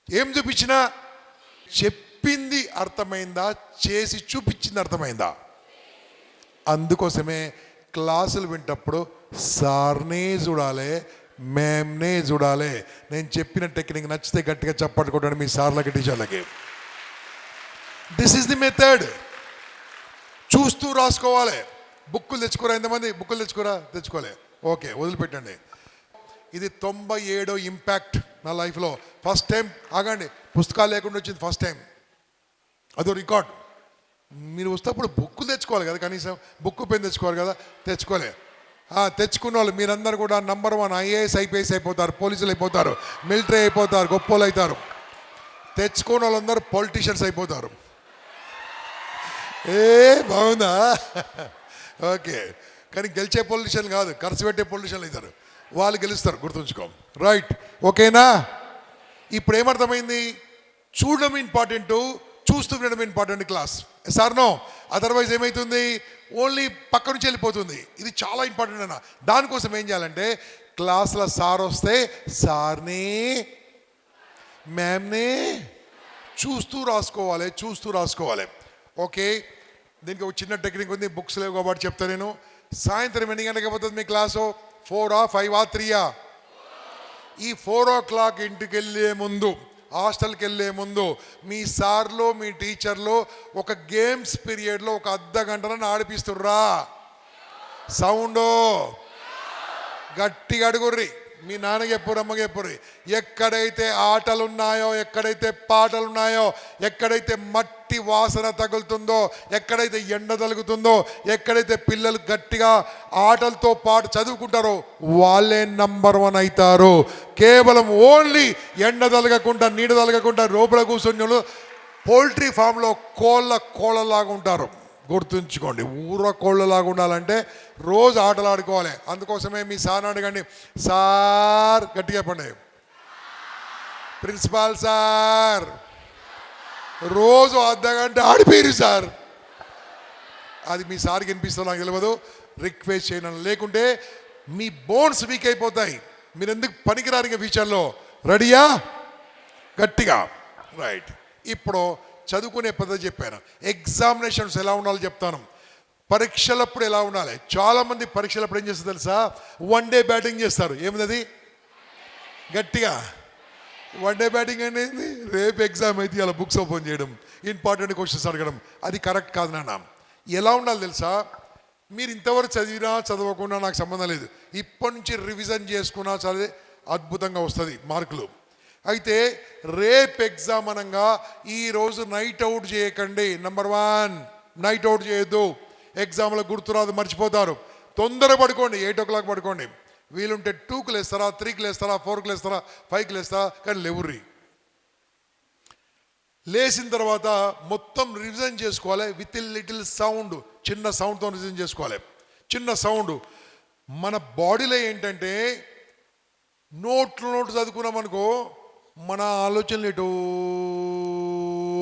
Speaker 3: ఏం చూపించినా చెప్పింది అర్థమైందా, చేసి చూపించింది అర్థమైందా? అందుకోసమే క్లాసులు వింటప్పుడు సార్నే చూడాలి, మేమ్నే చూడాలి. నేను చెప్పిన టెక్నిక్ నచ్చితే గట్టిగా చప్పట్లు కొట్టండి మీ సార్లకి, టీచర్లకి. This is the method. చూస్తూ రాసుకోవాలి. బుక్కులు తెచ్చుకోరా? ఎంతమంది బుక్కులు తెచ్చుకోలే? ఓకే, వదిలిపెట్టండి. ఇది 97వ ఇంపాక్ట్ నా లైఫ్లో. ఫస్ట్ టైం, ఆగండి, పుస్తకాలు లేకుండా వచ్చింది ఫస్ట్ టైం. అదో రికార్డ్. మీరు వస్తేప్పుడు బుక్కులు తెచ్చుకోవాలి కదా, కనీసం బుక్కు పెన్ తెచ్చుకోవాలి కదా, తెచ్చుకోలే. తెచ్చుకున్న వాళ్ళు మీరందరూ కూడా నంబర్ 1 IAS IPS అయిపోతారు, పోలీసులు అయిపోతారు, మిలిటరీ అయిపోతారు, గొప్పోళ్ళు అవుతారు. తెచ్చుకోని వాళ్ళందరూ పొలిటీషియన్స్ అయిపోతారు. ఏ బాగుందా? ఓకే, కానీ గెలిచే పొలిటీషియన్ కాదు, ఖర్చు పెట్టే పొలిటీషియన్లు అవుతారు. వాళ్ళు గెలుస్తారు, గుర్తుంచుకో. రైట్, ఓకేనా? ఇప్పుడు ఏమర్థమైంది? చూడడం ఇంపార్టెంట్, చూస్తూ వినడం important class. Sir no, otherwise ఏమవుతుంది? ఓన్లీ పక్క నుంచి వెళ్ళిపోతుంది. ఇది చాలా ఇంపార్టెంట్ అన్న. దానికోసం ఏం చేయాలంటే క్లాస్లో సార్ వస్తే సార్ని మ్యామ్ని చూస్తూ రాసుకోవాలి, చూస్తూ రాసుకోవాలి. ఓకే, దీనికి ఒక చిన్న టెక్నిక్ ఉంది, బుక్స్ లేవు కాబట్టి చెప్తా నేను. సాయంత్రం ఎన్ని గంటలకు పోతుంది మీ క్లాసు? 4 5 3? ఈ 4 o'clock ఇంటికి వెళ్ళే ముందు, హాస్టల్కి వెళ్ళే ముందు మీ సార్లో మీ టీచర్లో ఒక గేమ్స్ పీరియడ్లో ఒక అర్ధ గంటలను ఆడిపిస్తుర్రా? సౌండు గట్టిగా అడుగుర్రి. మీ నాన్న చెప్పుర్రి, అమ్మ చెప్పుర్రి. ఎక్కడైతే ఆటలు ఉన్నాయో, ఎక్కడైతే పాటలు ఉన్నాయో, ఎక్కడైతే మట్టి వాసన తగులుతుందో, ఎక్కడైతే ఎండ తగులుతుందో, ఎక్కడైతే పిల్లలు గట్టిగా ఆటలతో పాటు చదువుకుంటారో వాళ్ళే నంబర్ 1 అవుతారు. కేవలం ఓన్లీ ఎండ తలగకుండా నీడ తలగకుండా లోపల కూర్చొని పౌల్ట్రీ ఫామ్లో కోళ్ళలాగా ఉంటారు. గుర్తుంచుకోండి, ఊర కోళ్ళలాగా ఉండాలంటే రోజు ఆటలు ఆడుకోవాలి. అందుకోసమే మీ సార్ అడగండి, సార్ గట్టిగా చెప్పండి, ప్రిన్సిపాల్ సార్ రోజు అర్ధ గంట ఆడిపోయారు సార్. అది మీ సార్కి వినిపిస్తుందో నాకు తెలియదు, రిక్వెస్ట్ చేయను. లేకుంటే మీ బోన్స్ వీక్ అయిపోతాయి, మీరు ఎందుకు పనికిరారు ఇంకా ఫ్యూచర్లో. రెడీయా? గట్టిగా. రైట్, ఇప్పుడు చదువుకునే పద్ధతి చెప్పాను. ఎగ్జామినేషన్స్ ఎలా ఉండాలో చెప్తాను. పరీక్షలప్పుడు ఎలా ఉండాలి? చాలామంది పరీక్షలప్పుడు ఏం చేస్తారు తెలుసా? 1 day బ్యాటింగ్ చేస్తారు. ఏమిది? గట్టిగా. 1 day బ్యాటింగ్ అనేది రేపు ఎగ్జామ్ అయితే ఇలా బుక్స్ ఓపెన్ చేయడం, ఇంపార్టెంట్ క్వశ్చన్స్ అడగడం, అది కరెక్ట్ కాదు నాన్న. ఎలా ఉండాలి తెలుసా? మీరు ఇంతవరకు చదివినా చదవకుండా నాకు సంబంధం లేదు, ఇప్పటి నుంచి రివిజన్ చేసుకున్నా చదివి అద్భుతంగా వస్తుంది మార్కులు. అయితే రేపు ఎగ్జామ్ అనగా ఈరోజు నైట్ అవుట్ చేయకండి. నెంబర్ 1, నైట్ అవుట్ చేయొద్దు. ఎగ్జామ్లో గుర్తురాదు, మర్చిపోతారు. తొందర పడుకోండి, 8 o'clock పడుకోండి. వీలుంటే 2కి లేస్తారా, 3కి లేస్తారా, 4కి లేస్తారా, 5కి లేస్తారా, కానీ లేవుర్రి. లేచిన తర్వాత మొత్తం రివిజన్ చేసుకోవాలి విత్ లిటిల్ సౌండ్. చిన్న సౌండ్తో రివిజన్ చేసుకోవాలి. చిన్న సౌండ్. మన బాడీలో ఏంటంటే నోట్లు చదువుకున్నాం అనుకో, మన ఆలోచనలు ఎటో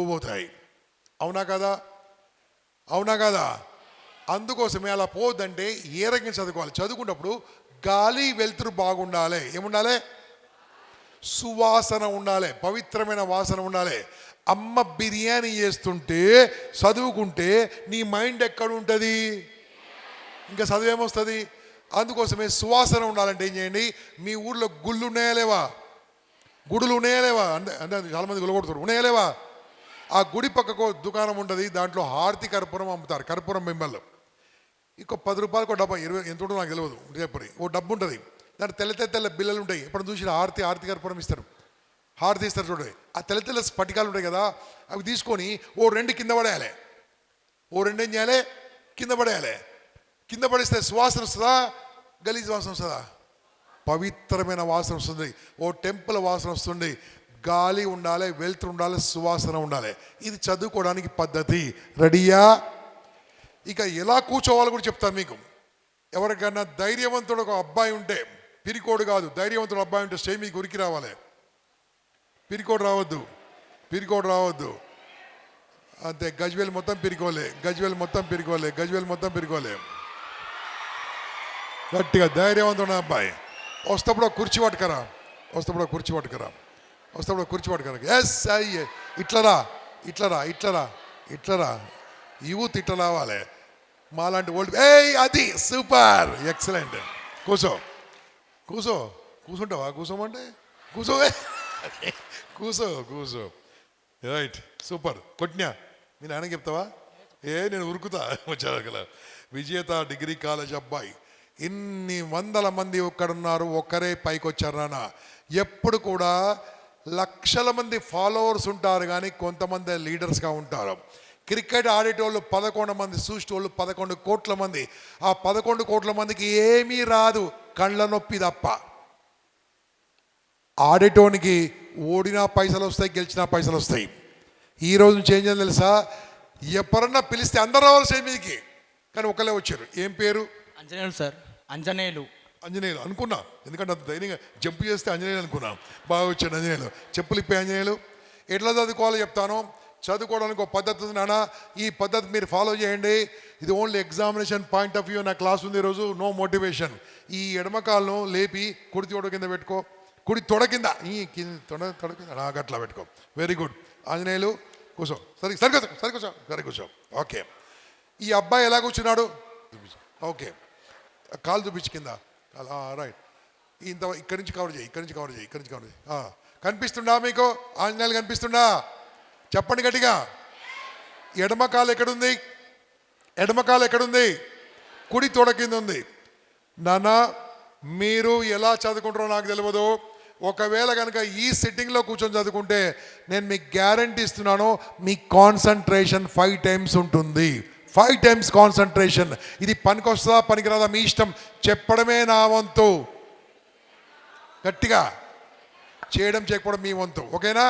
Speaker 3: పోతాయి. అవునా కదా? అవునా కదా? అందుకోసమే అలా పోద్దంటే ఏ రకంగా చదువుకోవాలి? చదువుకున్నప్పుడు గాలి వెలుతురు బాగుండాలి. ఏముండాలి? సువాసన ఉండాలి, పవిత్రమైన వాసన ఉండాలి. అమ్మ బిర్యానీ చేస్తుంటే చదువుకుంటే నీ మైండ్ ఎక్కడ ఉంటుంది? ఇంకా చదువేమొస్తుంది? అందుకోసమే సువాసన ఉండాలంటే ఏం చేయండి? మీ ఊర్లో గుళ్ళు ఉన్నాయా లేవా? గుడులు ఉన్నాయా లేవా? అంటే చాలామంది గుళ్ళు కొడుతారు. ఉన్నాయా లేవా? ఆ గుడి పక్కకు దుకాణం ఉంటుంది, దాంట్లో హారతి కర్పూరం అమ్ముతారు, కర్పూరం బింబలు. ఇంకో 10 రూపాయలకు ఒక డబ్బా, 20 ఎంత ఉంటుందో నాకు తెలియదు, చెప్పండి. ఓ డబ్బు ఉంటుంది, దాంట్లో తెల్ల బిల్లలు ఉంటాయి. ఎప్పుడు చూసిన హారతి కర్పూరం ఇస్తారు, హారతి ఇస్తారు చూడండి. ఆ తెల్ల స్ఫటికాలు ఉంటాయి కదా, అవి తీసుకొని ఓ 2 కింద పడేయాలి. ఓ 2 ఏం చేయాలి? కింద పడేయాలి. కింద పడేస్తే సువాసన వస్తుందా? గలీజ్ వాసన వస్తుందా? పవిత్రమైన వాసన వస్తుంది. ఓ టెంపుల్ వాసన వస్తుంది. గాలి ఉండాలి, వెలుతురు ఉండాలి, సువాసన ఉండాలి. ఇది చదువుకోవడానికి పద్ధతి. రెడీయా? ఇక ఎలా కూర్చోవాలో కూడా చెప్తాను మీకు. ఎవరికైనా ధైర్యవంతుడు ఒక అబ్బాయి ఉంటే, పిరికోడు కాదు, ధైర్యవంతుడు అబ్బాయి ఉంటే స్టేజ్ మీకు ఉరికి రావాలి. పిరికోడు రావద్దు. అంతే. గజ్వేల్ మొత్తం పిరికోలే. గట్టిగా ధైర్యవంతుడు అబ్బాయి వస్తప్పుడు కుర్చీ పట్టుకరా. ఎస్ అయ్యే. ఇట్లరా యూత్ ఇట్లా రావాలి. మాలాంటి ఓల్డ్ అది సూపర్, ఎక్సలెంట్. కూర్చుంటావా? కూర్చోమంటే కూర్చో. Right, super. కొట్టినా మీ నాన్న చెప్తావా? నేను ఉరుకుతా. వచ్చాకల విజేత డిగ్రీ కాలేజ్ అబ్బాయి. ఇన్ని 100 మంది ఒక్కడున్నారు, ఒక్కరే పైకి వచ్చారు నాన్న. ఎప్పుడు కూడా లక్షల మంది ఫాలోవర్స్ ఉంటారు, కానీ కొంతమంది లీడర్స్గా ఉంటారు. క్రికెట్ ఆడేటోళ్ళు 11 మంది, చూసేటోళ్ళు 11 కోట్ల మంది. ఆ 11 కోట్ల మందికి ఏమీ రాదు, కళ్ళ నొప్పి తప్ప. ఆడేటోనికి ఓడినా పైసలు వస్తాయి, గెలిచినా పైసలు వస్తాయి. ఈ రోజు నుంచి ఏం చేయాలి తెలుసా? ఎవరన్నా పిలిస్తే అందరు రావాలి స్టేజ్ మీదకి, కానీ ఒకళ్ళే వచ్చారు. ఏం పేరు?
Speaker 4: అంజనేయులు సార్. అంజనేయులు.
Speaker 3: ఆంజనేయులు అనుకున్నా, ఎందుకంటే అంత ధైర్యంగా జంప్ చేస్తే ఆంజనేయులు అనుకున్నా. బాగా వచ్చాడు ఆంజనేయులు. చెప్పులు ఇప్పే ఆంజనేయులు. ఎట్లా చదువుకోవాలో చెప్తాను. చదువుకోవడానికి ఒక పద్ధతి ఉంది నాన్న, ఈ పద్ధతి మీరు ఫాలో చేయండి. ఇది only examination point of view. నా క్లాస్ ఉంది ఈరోజు, నో మోటివేషన్. ఈ ఎడమకాలను లేపి కుడి తొడ కింద పెట్టుకో, కుడి తొడ కింద, ఈ తొడ కింద నాకు అట్లా పెట్టుకో. Very good. ఆంజనేయులు కూర్చో. సరి కూర్చో. ఓకే. ఈ అబ్బాయి ఎలా కూర్చున్నాడు? ఓకే, కాలు చూపించి కింద. రైట్. ఇంత ఇక్కడి నుంచి కవర్ చేయి. కనిపిస్తుందా మీకు? ఆంజనేయులు కనిపిస్తుందా? చెప్పండి గట్టిగా. ఎడమకాలు ఎక్కడుంది? కుడి తొడ కింద ఉంది. నాన్న, మీరు ఎలా చదువుకుంటారో నాకు తెలియదు. ఒకవేళ కనుక ఈ సిట్టింగ్లో కూర్చొని చదువుకుంటే నేను మీకు గ్యారంటీ ఇస్తున్నాను, మీ కాన్సన్ట్రేషన్ 5 times ఉంటుంది. 5 times కాన్సన్ట్రేషన్. ఇది పనికొస్తుందా పనికిరాదా మీ ఇష్టం, చెప్పడమే నా వంతు. గట్టిగా చేయడం చేయకపోవడం మీ వంతు. ఓకేనా?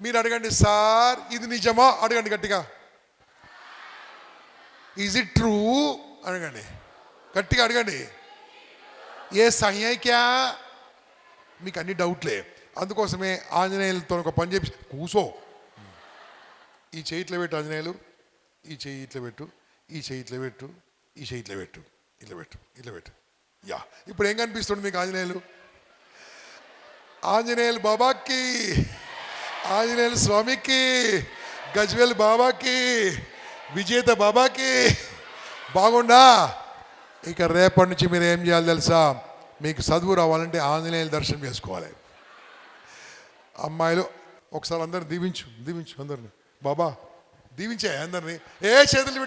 Speaker 3: మీరు అడగండి, సార్ ఇది నిజమా? అడగండి గట్టిగా. Is it true? అడగండి గట్టిగా, అడగండి. ఏ సహి హై క్యా? మీకు అన్ని డౌట్లే. అందుకోసమే ఆంజనేయులతో ఒక పని చెప్పి కూసో. ఈ చేయి ఇట్లా పెట్టు ఆంజనేయులు, ఈ చేయి ఇట్లా పెట్టు, ఈ చేయి ఇట్లా పెట్టు, ఈ చేయి ఇట్లా పెట్టు, ఇట్లా పెట్టు. యా, ఇప్పుడు ఏం కనిపిస్తుంది మీకు? ఆంజనేయులు. ఆంజనేయులు బాబాకి, ఆంజనేయులు స్వామికి, గజ్వేల్ బాబాకి, విజేత బాబాకి. బాగుండా? ఇక రేపటి నుంచి మీరు ఏం చేయాలి తెలుసా? మీకు చదువు రావాలంటే ఆంజనేయులు దర్శనం చేసుకోవాలి. అమ్మాయిలు ఒకసారి అందరిని దీవించు అందరిని. బాబా దీవించే అందరినీ. ఏ చేతులు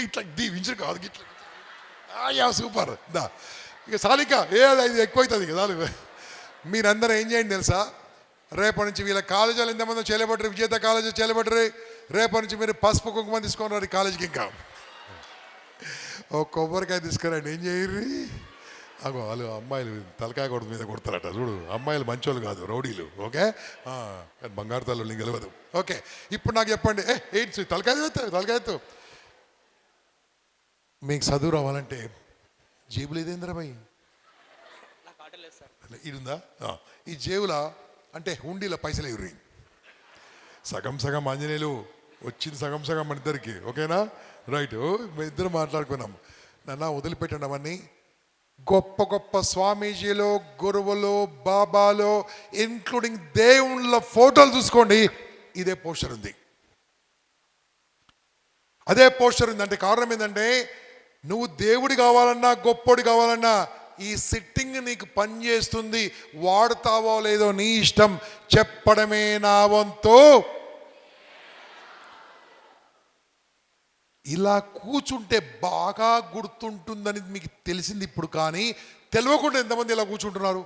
Speaker 3: ఇట్లా దీవించరు కాదు, ఇట్లా. Yeah, super. దా ఇక సాలిక ఇది ఎక్కువైతుంది కదా. మీరందరూ ఏం చేయండి తెలుసా? రేపటి నుంచి వీళ్ళ కాలేజీలు ఎంతమంది చేయబట్టరు, విజేత కాలేజీ చేయబట్టరు. రేపటి నుంచి మీరు పసుపు కుంకుమ తీసుకొని రండి కాలేజీకి. ఇంకా ఓ కొబ్బరికాయ తీసుకురండి. ఏం చేయర్రి? అగో వాళ్ళు అమ్మాయిలు తలకాయ కొడు మీద కొడతారట చూడు. అమ్మాయిలు మంచోళ్ళు కాదు, రౌడీలు. ఓకే, బంగారు తల్లు గెలవదు. ఓకే, ఇప్పుడు నాకు చెప్పండి. ఏంటి తలకాయ ఎత్తు. మీకు చదువు రావాలంటే జేబులు ఇదేంద్రబాయి ఇడుందా? ఈ జేబుల అంటే హుండీల పైసలు ఎగురి. సగం ఆంజనేయులు వచ్చింది, సగం మన ఇద్దరికి. ఓకేనా? రైట్. మేము ఇద్దరు మాట్లాడుకున్నాం. నన్ను వదిలిపెట్టండి అవన్నీ. గొప్ప స్వామీజీలు, గురువులు, బాబాలు, ఇంక్లూడింగ్ దేవుళ్ళ ఫోటోలు చూసుకోండి. ఇదే పోస్టర్ ఉంది, అదే పోస్టర్ ఉంది. అంటే కారణం ఏంటంటే, నువ్వు దేవుడి కావాలన్నా, గొప్పోడి కావాలన్నా ఈ సిట్టింగ్ నీకు పనిచేస్తుంది. వాడుతావో లేదో నీ ఇష్టం, చెప్పడమే నా వంతు. ఇలా కూర్చుంటే బాగా గుర్తుంటుందని మీకు తెలిసింది ఇప్పుడు. కానీ తెలియకుండా ఎంతమంది ఇలా కూర్చుంటున్నారు?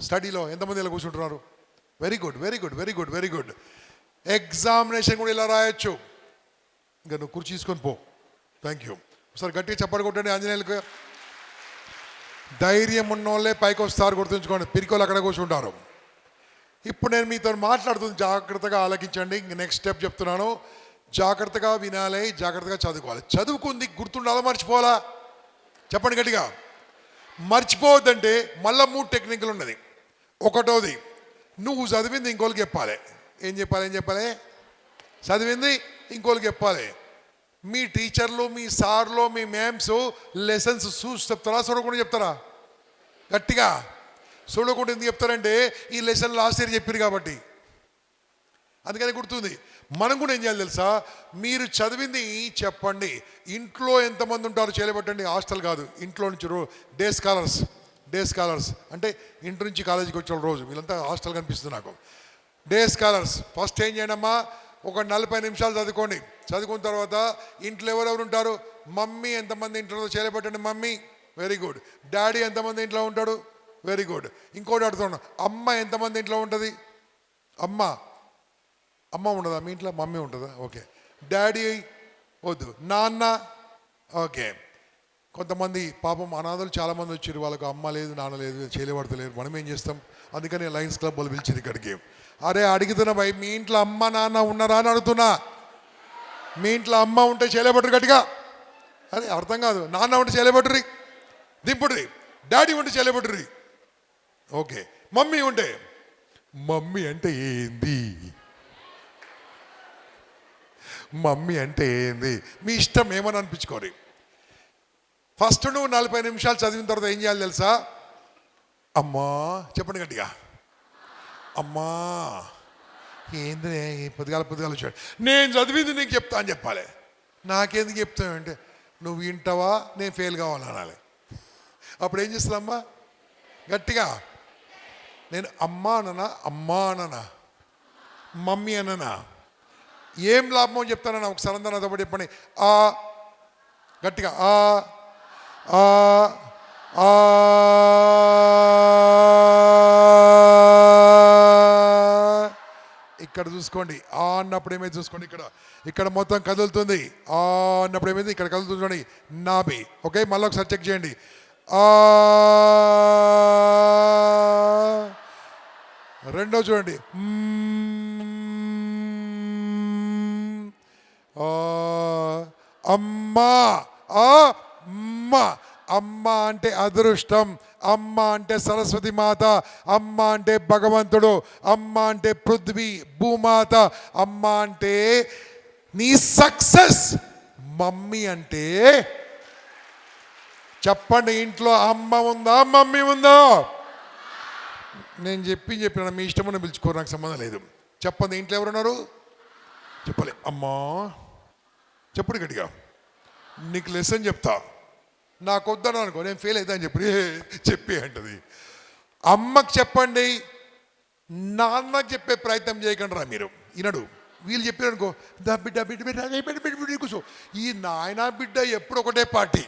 Speaker 3: స్టడీలో ఎంతమంది ఇలా కూర్చుంటున్నారు? Very good. ఎగ్జామినేషన్ కూడా ఇలా రాయొచ్చు. ఇంకా నువ్వు కుర్చీ తీసుకొని పో. Thank you. ఒకసారి గట్టిగా చప్పట్లు కొట్టండి ఆంజనేయులకు. ధైర్యం ఉన్నోళ్ళే పైకి వస్తారు, గుర్తుంచుకోండి. పిరికోళ్ళు అక్కడ కూర్చుంటారు. ఇప్పుడు నేను మీతో మాట్లాడుతుంది, జాగ్రత్తగా ఆలకించండి. ఇంక నెక్స్ట్ స్టెప్ చెప్తున్నాను. జాగ్రత్తగా వినాలి, జాగ్రత్తగా చదువుకోవాలి. చదువుకుంది గుర్తుండాలా, మర్చిపోవాలా? చెప్పండి గట్టిగా. మర్చిపోవద్దంటే మళ్ళీ 3 టెక్నిక్లు ఉన్నది. ఒకటోది, నువ్వు చదివింది ఇంకోళ్ళకి చెప్పాలి. ఏం చెప్పాలి? చదివింది ఇంకోళ్ళకి చెప్పాలి. మీ టీచర్లు, మీ సార్లు, మీ మ్యామ్స్ లెసన్స్ చూసి చెప్తారా, చూడకుండా చెప్తారా? గట్టిగా. చూడకుండా ఎందుకు చెప్తారంటే, ఈ లెసన్ లాస్ట్ ఇయర్ చెప్పారు కాబట్టి. అందుకని గుర్తుంది. మనం కూడా ఏం చేయాలి తెలుసా? మీరు చదివింది చెప్పండి. ఇంట్లో ఎంతమంది ఉంటారో చేయబట్టండి. హాస్టల్ కాదు, ఇంట్లో నుంచి డే స్కాలర్స్ అంటే ఇంటి నుంచి కాలేజీకి వచ్చిన రోజు వీళ్ళంతా హాస్టల్ కనిపిస్తుంది నాకు. డే స్కాలర్స్ ఫస్ట్ ఏం చేయడమ్మా, ఒక 40 నిమిషాలు చదువుకోండి. చదువుకున్న తర్వాత ఇంట్లో ఎవరెవరు ఉంటారు? మమ్మీ ఎంతమంది ఇంట్లో చేయబట్టండి. Mummy, very good. డాడీ ఎంతమంది ఇంట్లో ఉంటాడు? Very good. ఇంకోటి అడుగుతున్నాను, అమ్మ ఎంతమంది ఇంట్లో ఉంటుంది? అమ్మ ఉండదా మీ ఇంట్లో? మమ్మీ ఉంటుందా? ఓకే. డాడీ వద్దు. నాన్న? ఓకే. కొంతమంది పాపం అనాథలు చాలామంది వచ్చారు, వాళ్ళకు అమ్మ లేదు నాన్న లేదు చేయలేబడతలేరు. మనం ఏం చేస్తాం? అందుకని లయన్స్ క్లబ్ వాళ్ళు పిలిచింది ఇక్కడికి. అరే అడుగుతున్నా భయ్, మీ ఇంట్లో అమ్మ నాన్న ఉన్నారా అని అడుగుతున్నా. మీ ఇంట్లో అమ్మ ఉంటే చేయలేబట్టరు గట్టిగా. అదే అర్థం కాదు. నాన్న ఉంటే చేయలేబట్టుర్రి, దింపుడ్రి. డాడీ ఉంటే చేయలేబట్టుర్రి. ఓకే, మమ్మీ ఉంటే, మమ్మీ అంటే ఏంది? మమ్మీ అంటే ఏంది? మీ ఇష్టం ఏమని అనిపించుకోరి. ఫస్ట్ నువ్వు 40 నిమిషాలు చదివిన తర్వాత ఏం చేయాలి తెలుసా? అమ్మా చెప్పండి గట్టిగా, అమ్మా ఏంది పొద్దుగాల వచ్చాడు, నేను చదివింది నీకు చెప్తా అని చెప్పాలి. నాకెందుకు చెప్తావు అంటే, నువ్వు వింటావా నేను ఫెయిల్ కావాలని అనాలి. అప్పుడు ఏం చేస్తానమ్మా? గట్టిగా నేను అమ్మా అననా, అమ్మా అననా, మమ్మీ అననా, ఏం లాభమో చెప్తానన్నా. ఒకసారి అందరూ నాతో పాటు చెప్పండి. ఆ గట్టిగా ఆ ఆ ఆ ఇక్కడ చూసుకోండి. ఆ అన్నప్పుడు ఏమైంది చూసుకోండి. ఇక్కడ మొత్తం కదులుతుంది. ఆ అన్నప్పుడు ఏమైంది? ఇక్కడ కదులుతుంది చూడండి, నాభి. ఓకే, మళ్ళీ ఒకసారి చెక్ చేయండి. ఆ రెండో చూడండి, అమ్మా. అమ్మ అమ్మ అంటే అదృష్టం, అమ్మ అంటే సరస్వతి మాత, అమ్మ అంటే భగవంతుడు, అమ్మ అంటే పృథ్వీ భూమాత, అమ్మ అంటే నీ సక్సెస్. మమ్మీ అంటే చెప్పండి, ఇంట్లో అమ్మ ఉందా మమ్మీ ఉందా? నేను చెప్పిన మీ ఇష్టమని పిలుచుకోరు, నాకు సంబంధం లేదు. చెప్పండి, ఇంట్లో ఎవరున్నారు? చెప్పలే అమ్మా. చెప్పడు గట్టిగా, నీకు లెసన్ చెప్తా, నాకు వద్దాను అనుకో, నేను ఫెయిల్ అవుతా అని చెప్పి అంటది. అమ్మకి చెప్పండి, నాన్నకి చెప్పే ప్రయత్నం చేయకండి రా మీరు. వినడు. వీళ్ళు చెప్పారు అనుకో, దా బిడ్డ బిడ్డ బిడ్డ బిడ్డ బిడ్డ కూర్చో. ఈ నాయన బిడ్డ ఎప్పుడు ఒకటే పార్టీ.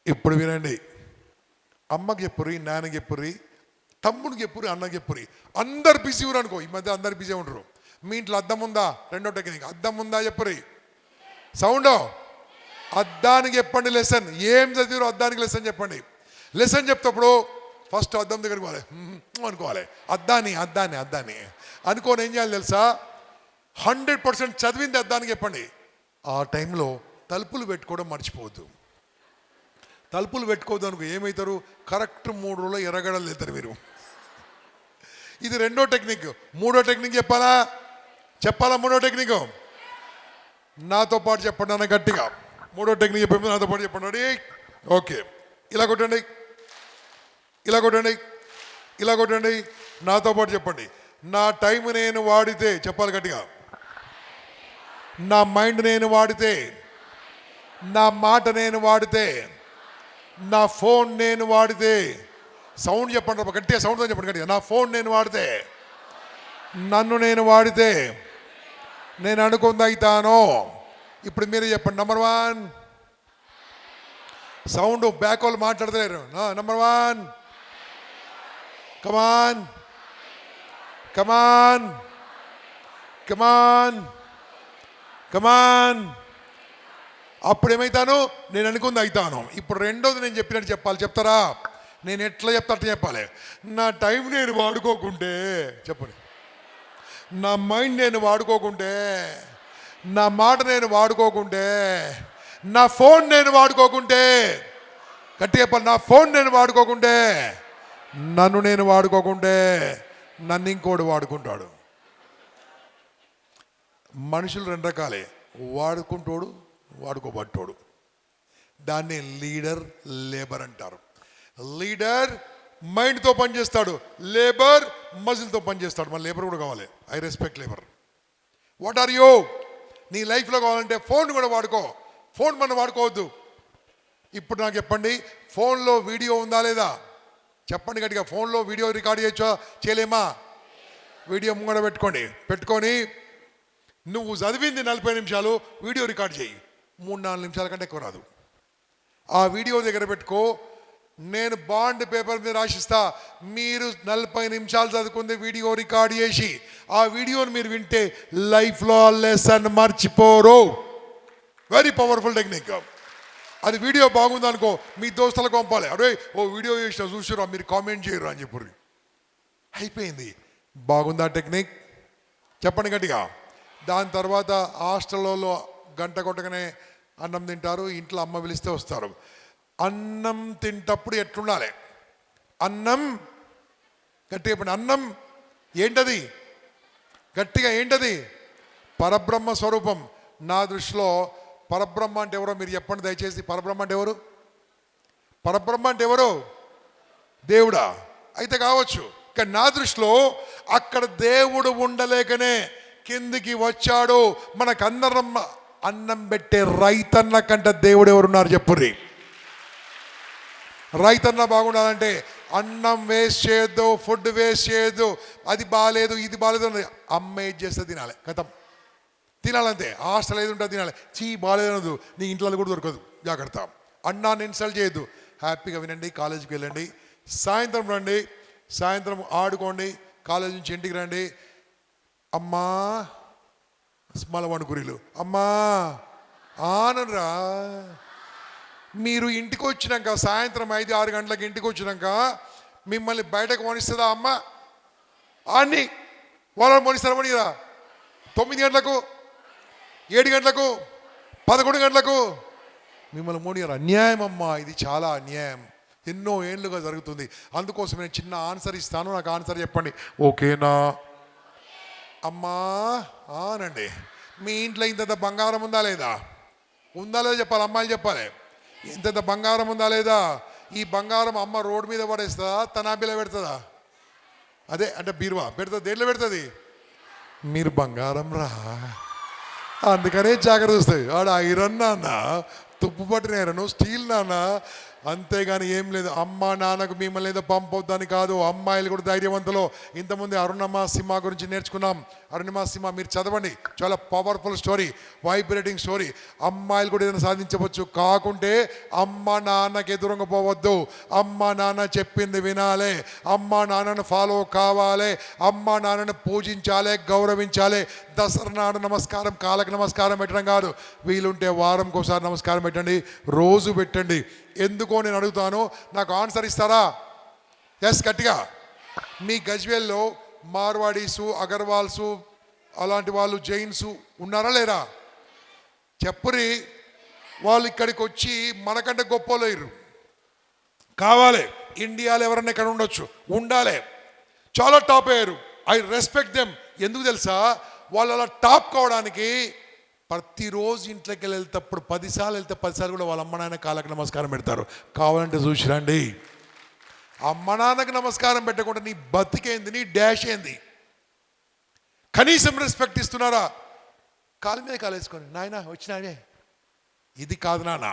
Speaker 3: ఇప్పుడు వినండి, అమ్మకి చెప్పుర్రి, నాన్నకి చెప్పుర్రి, తమ్ముడికి చెప్పుర్రి, అన్నకి చెప్పుర్రి. అందరు బిజీ ఊరు అనుకో. ఈ మధ్య అందరు బిజీ ఉంటారు. మీ ఇంట్లో అద్దం ఉందా? రెండో టెక్నిక్, అద్దం ఉందా చెప్పుర్రి. సౌండ్. అద్దానికి చెప్పండి లెసన్. ఏం చదివారో అద్దానికి లెసన్ చెప్పండి. లెసన్ చెప్తప్పుడు ఫస్ట్ అద్దం దగ్గరికి పోవాలి, అనుకోవాలి. అద్దాన్ని అద్దాన్ని అద్దాన్ని అనుకోని ఏం చేయాలి తెలుసా? 100% చదివింది అద్దానికి చెప్పండి. ఆ టైంలో తలుపులు పెట్టుకోవడం మర్చిపోవద్దు. తలుపులు పెట్టుకోవద్దు అనుకో, ఏమవుతారు? కరెక్ట్ 3 రోజుల్లో ఎర్రగడలు వెళ్తారు మీరు. ఇది రెండో టెక్నిక్. మూడో టెక్నిక్ చెప్పాలా? మూడో టెక్నిక్ నాతో పాటు చెప్పండి అన్న గట్టిగా. మూడో టెక్నిక్ చెప్పే నాతో పాటు చెప్పండి. ఓకే, ఇలా కొట్టండి, ఇలా కొట్టండి, ఇలా కొట్టండి. నాతో పాటు చెప్పండి. నా టైం నేను వాడితే, చెప్పాలి గట్టిగా, నా మైండ్ నేను వాడితే, నా మాట నేను వాడితే, నా ఫోన్ నేను వాడితే, సౌండ్ చెప్పండి గట్టిగా, సౌండ్తో చెప్పండి గట్టిగా. నా ఫోన్ నేను వాడితే, నన్ను నేను వాడితే నేను అనుకుంది అవుతాను. ఇప్పుడు మీరే చెప్పండి. నంబర్ 1 సౌండ్, బ్యాక్ వాళ్ళు మాట్లాడతలేరు. నంబర్ 1 కమాన్ కమాన్ కమాన్ కమాన్. అప్పుడు ఏమవుతాను? నేను అనుకుంది అవుతాను. ఇప్పుడు రెండోది నేను చెప్పినట్టు చెప్పాలి. చెప్తారా? నేను ఎట్లా చెప్తా అట్లా చెప్పాలి. నా టైం నేను వాడుకోకుంటే, చెప్పండి, నా మైండ్ నేను వాడుకోకుంటే, నా మాట నేను వాడుకోకుంటే, నా ఫోన్ నేను వాడుకోకుంటే, గట్టిగా చెప్పాలి, నా ఫోన్ నేను వాడుకోకుంటే, నన్ను నేను వాడుకోకుంటే, నన్ను ఇంకోడు వాడుకుంటాడు. మనుషులు 2 రకాలే, వాడుకుంటోడు, వాడుకోబట్టోడు. దాన్ని లీడర్, లేబర్ అంటారు. లీడర్ మైండ్తో పనిచేస్తాడు, లేబర్ మజిల్తో పనిచేస్తాడు. మన లేబర్ కూడా కావాలి. I respect labour. What are you? నీ లైఫ్లో కావాలంటే ఫోన్ కూడా వాడుకో. ఫోన్ మనం వాడుకోవద్దు. ఇప్పుడు నాకు చెప్పండి, ఫోన్లో వీడియో ఉందా లేదా? చెప్పండి గట్టిగా. ఫోన్లో వీడియో రికార్డ్ చేయొచ్చా? చేయలేమా? వీడియో ముంగడ పెట్టుకొని నువ్వు చదివింది 40 నిమిషాలు వీడియో రికార్డ్ చేయి. 3-4 నిమిషాల కంటే ఎక్కువ రాదు. ఆ వీడియో దగ్గర పెట్టుకో. నేను బాండ్ పేపర్ మీద రాసిస్తా. మీరు 40 నిమిషాలు చదువుకుంది వీడియో రికార్డ్ చేసి ఆ వీడియోని మీరు వింటే లైఫ్లో లెసన్ మర్చిపోరు. Very powerful technique. అది వీడియో బాగుందనుకో మీ దోస్తులకు పంపాలి. అరే ఓ వీడియో చేసిన చూసిరా మీరు కామెంట్ చేయరు అని చెప్పు. అయిపోయింది. బాగుందా టెక్నిక్? చెప్పండి గట్టిగా. దాని తర్వాత హాస్టల్లో గంట కొట్టగానే అన్నం తింటారు. ఇంట్లో అమ్మ పిలిస్తే వస్తారు. అన్నం తింటప్పుడు ఎట్లుండాలి? అన్నం గట్టిగా చెప్పండి. అన్నం ఏంటది? గట్టిగా ఏంటది? పరబ్రహ్మ స్వరూపం. నా దృష్టిలో పరబ్రహ్మ అంటే ఎవరో మీరు చెప్పండి దయచేసి. పరబ్రహ్మ అంటే ఎవరు? పరబ్రహ్మ అంటే ఎవరు? దేవుడా? అయితే కావచ్చు. కానీ నా దృష్టిలో అక్కడ దేవుడు ఉండలేకనే కిందికి వచ్చాడు. మనకందరం అన్నం పెట్టే రైతన్న కంటే దేవుడు ఎవరున్నారు చెప్పుర్రి. రైతన్న బాగుండాలంటే అన్నం వేస్ట్ చేయొద్దు, ఫుడ్ వేస్ట్ చేయొద్దు. అది బాగాలేదు ఇది బాగాలేదు అని అమ్మ ఏది చేస్తే తినాలి. కథం తినాలంతే. హాస్టల్ ఏది ఉంటుంది తినాలి. చీ బాగాలేదు అనదు. నీ ఇంట్లో కూడా దొరకదు. జాగ్రత్త. అన్నాన్ని ఇన్సల్ట్ చేయొద్దు. హ్యాపీగా వినండి. కాలేజీకి వెళ్ళండి. సాయంత్రం రండి. సాయంత్రం ఆడుకోండి. కాలేజీ నుంచి ఇంటికి రండి. అమ్మా స్మలవణుకురిలు అమ్మా ఆనరా. మీరు ఇంటికి వచ్చినాక సాయంత్రం 5-6 గంటలకు ఇంటికి వచ్చినాక మిమ్మల్ని బయటకు మనిస్తుందా అమ్మ? ఆన్ని వాళ్ళని మనిస్తారా? మనిరా 9 గంటలకు, 7 గంటలకు, 11 గంటలకు మిమ్మల్ని మోనియరు. అన్యాయం అమ్మా. ఇది చాలా అన్యాయం. ఎన్నో ఏళ్ళుగా జరుగుతుంది. అందుకోసం నేను చిన్న ఆన్సర్ ఇస్తాను. నాకు ఆన్సర్ చెప్పండి. ఓకేనా? అమ్మా ఆనండి. మీ ఇంట్లో ఇంత బంగారం ఉందా లేదా? ఉందా లేదా చెప్పాలి. అమ్మాయిలు చెప్పాలి. ఇంత బంగారం ఉందా లేదా? ఈ బంగారం అమ్మ రోడ్డు మీద పడేస్తుందా? తనాబిలో పెడుతుందా? అదే అంటే బీరువా పెడుతుంది. దేంట్లో పెడుతుంది? మీరు బంగారం రా, అందుకనే జాగ్రత్త వస్తాయి. ఆడ ఐరన్ నాన్న, తుప్పు పట్టిన ఐరన్, స్టీల్ నాన్న, అంతేగాని ఏం లేదు. అమ్మ నాన్నకు మిమ్మల్ని ఏదో పంపొద్దని కాదు. అమ్మాయిలు కూడా ధైర్యవంతులు. ఇంతకుముందు అరుణిమ సింహ గురించి నేర్చుకున్నాం. అరుణిమ సింహ మీరు చదవండి. చాలా పవర్ఫుల్ స్టోరీ, వైబ్రేటింగ్ స్టోరీ. అమ్మాయిలు కూడా ఏదైనా సాధించవచ్చు. కాకుంటే అమ్మ నాన్నకి ఎదురుగా పోవద్దు. అమ్మ నాన్న చెప్పింది వినాలి. అమ్మ నాన్నను ఫాలో కావాలి. అమ్మ నాన్నను పూజించాలి, గౌరవించాలి. దసరా నాడు నమస్కారం, కాళ్ళకి నమస్కారం పెట్టడం కాదు. వీలుంటే వారంకి ఒకసారి నమస్కారం పెట్టండి, రోజు పెట్టండి. ఎందుకో నేను అడుగుతాను. నాకు ఆన్సర్ ఇస్తారా? ఎస్ గట్టిగా. మీ గజ్వేల్లో మార్వాడీసు, అగర్వాల్సు అలాంటి వాళ్ళు, జైన్సు ఉన్నారా లేరా? చెప్పురి. వాళ్ళు ఇక్కడికి వచ్చి మనకంటే గొప్పలేరు. కావాలి. ఇండియాలో ఎవరన్నా ఇక్కడ ఉండొచ్చు, ఉండాలి. చాలా టాప్ అయ్యారు. I respect them. ఎందుకు తెలుసా? వాళ్ళు అలా టాప్ కావడానికి ప్రతిరోజు ఇంట్లోకి వెళ్తేప్పుడు 10 సార్లు వెళ్తే 10 సార్లు కూడా వాళ్ళ అమ్మ నాన్న కాళ్ళకి నమస్కారం పెడతారు. కావాలంటే చూసిరండి. అమ్మ నాన్నకి నమస్కారం పెట్టకుండా నీ బతికేంది, నీ డాష్ ఏంది? కనీసం రెస్పెక్ట్ ఇస్తున్నారా? కాలు మీద కాలేసుకొని నాయన వచ్చినాడే. ఇది కాదు నాన్న.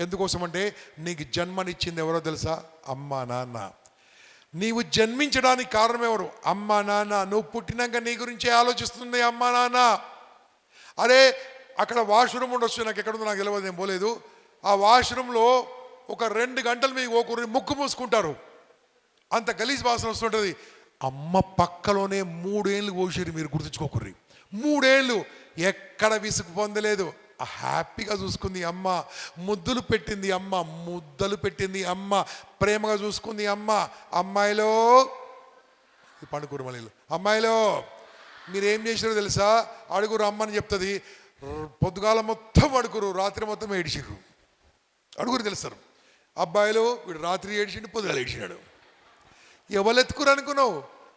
Speaker 3: ఎందుకోసం అంటే నీకు జన్మనిచ్చింది ఎవరో తెలుసా? అమ్మ నాన్న. నీవు జన్మించడానికి కారణం ఎవరు? అమ్మ నాన్న. నువ్వు పుట్టినాక నీ గురించే ఆలోచిస్తుంది అమ్మ నాన్న. అరే అక్కడ వాష్రూమ్ ఉండొచ్చు, నాకు ఎక్కడుందో నాకు తెలియదు, నేను పోలేదు. ఆ వాష్రూమ్లో ఒక 2 గంటలు మీకు ఒకరు ముక్కు మూసుకుంటారు. అంత గలీజ్ వాసన వస్తుంటుంది. అమ్మ పక్కలోనే 3 ఏళ్ళు కోసిరు. మీరు గుర్తుంచుకోకుర్రి. 3 ఏళ్ళు ఎక్కడ విసుగు పొందలేదు. హ్యాపీగా చూసుకుంది అమ్మ. ముద్దులు పెట్టింది అమ్మ, ముద్దలు పెట్టింది అమ్మ, ప్రేమగా చూసుకుంది అమ్మ. అమ్మాయిలో పండుకూరు మళ్ళీ అమ్మాయిలో మీరేం చేసిరో తెలుసా? అడుగురు అమ్మని చెప్తుంది. పొద్దుగాల మొత్తం అడుగురు, రాత్రి మొత్తం ఏడిచిర్రు. అడుగురు తెలుస్తారు. అబ్బాయిలు వీడు రాత్రి ఏడిచిండు, పొద్దుగాల ఏడిచినాడు. ఎవరు ఎత్తుకురు అనుకున్నావు?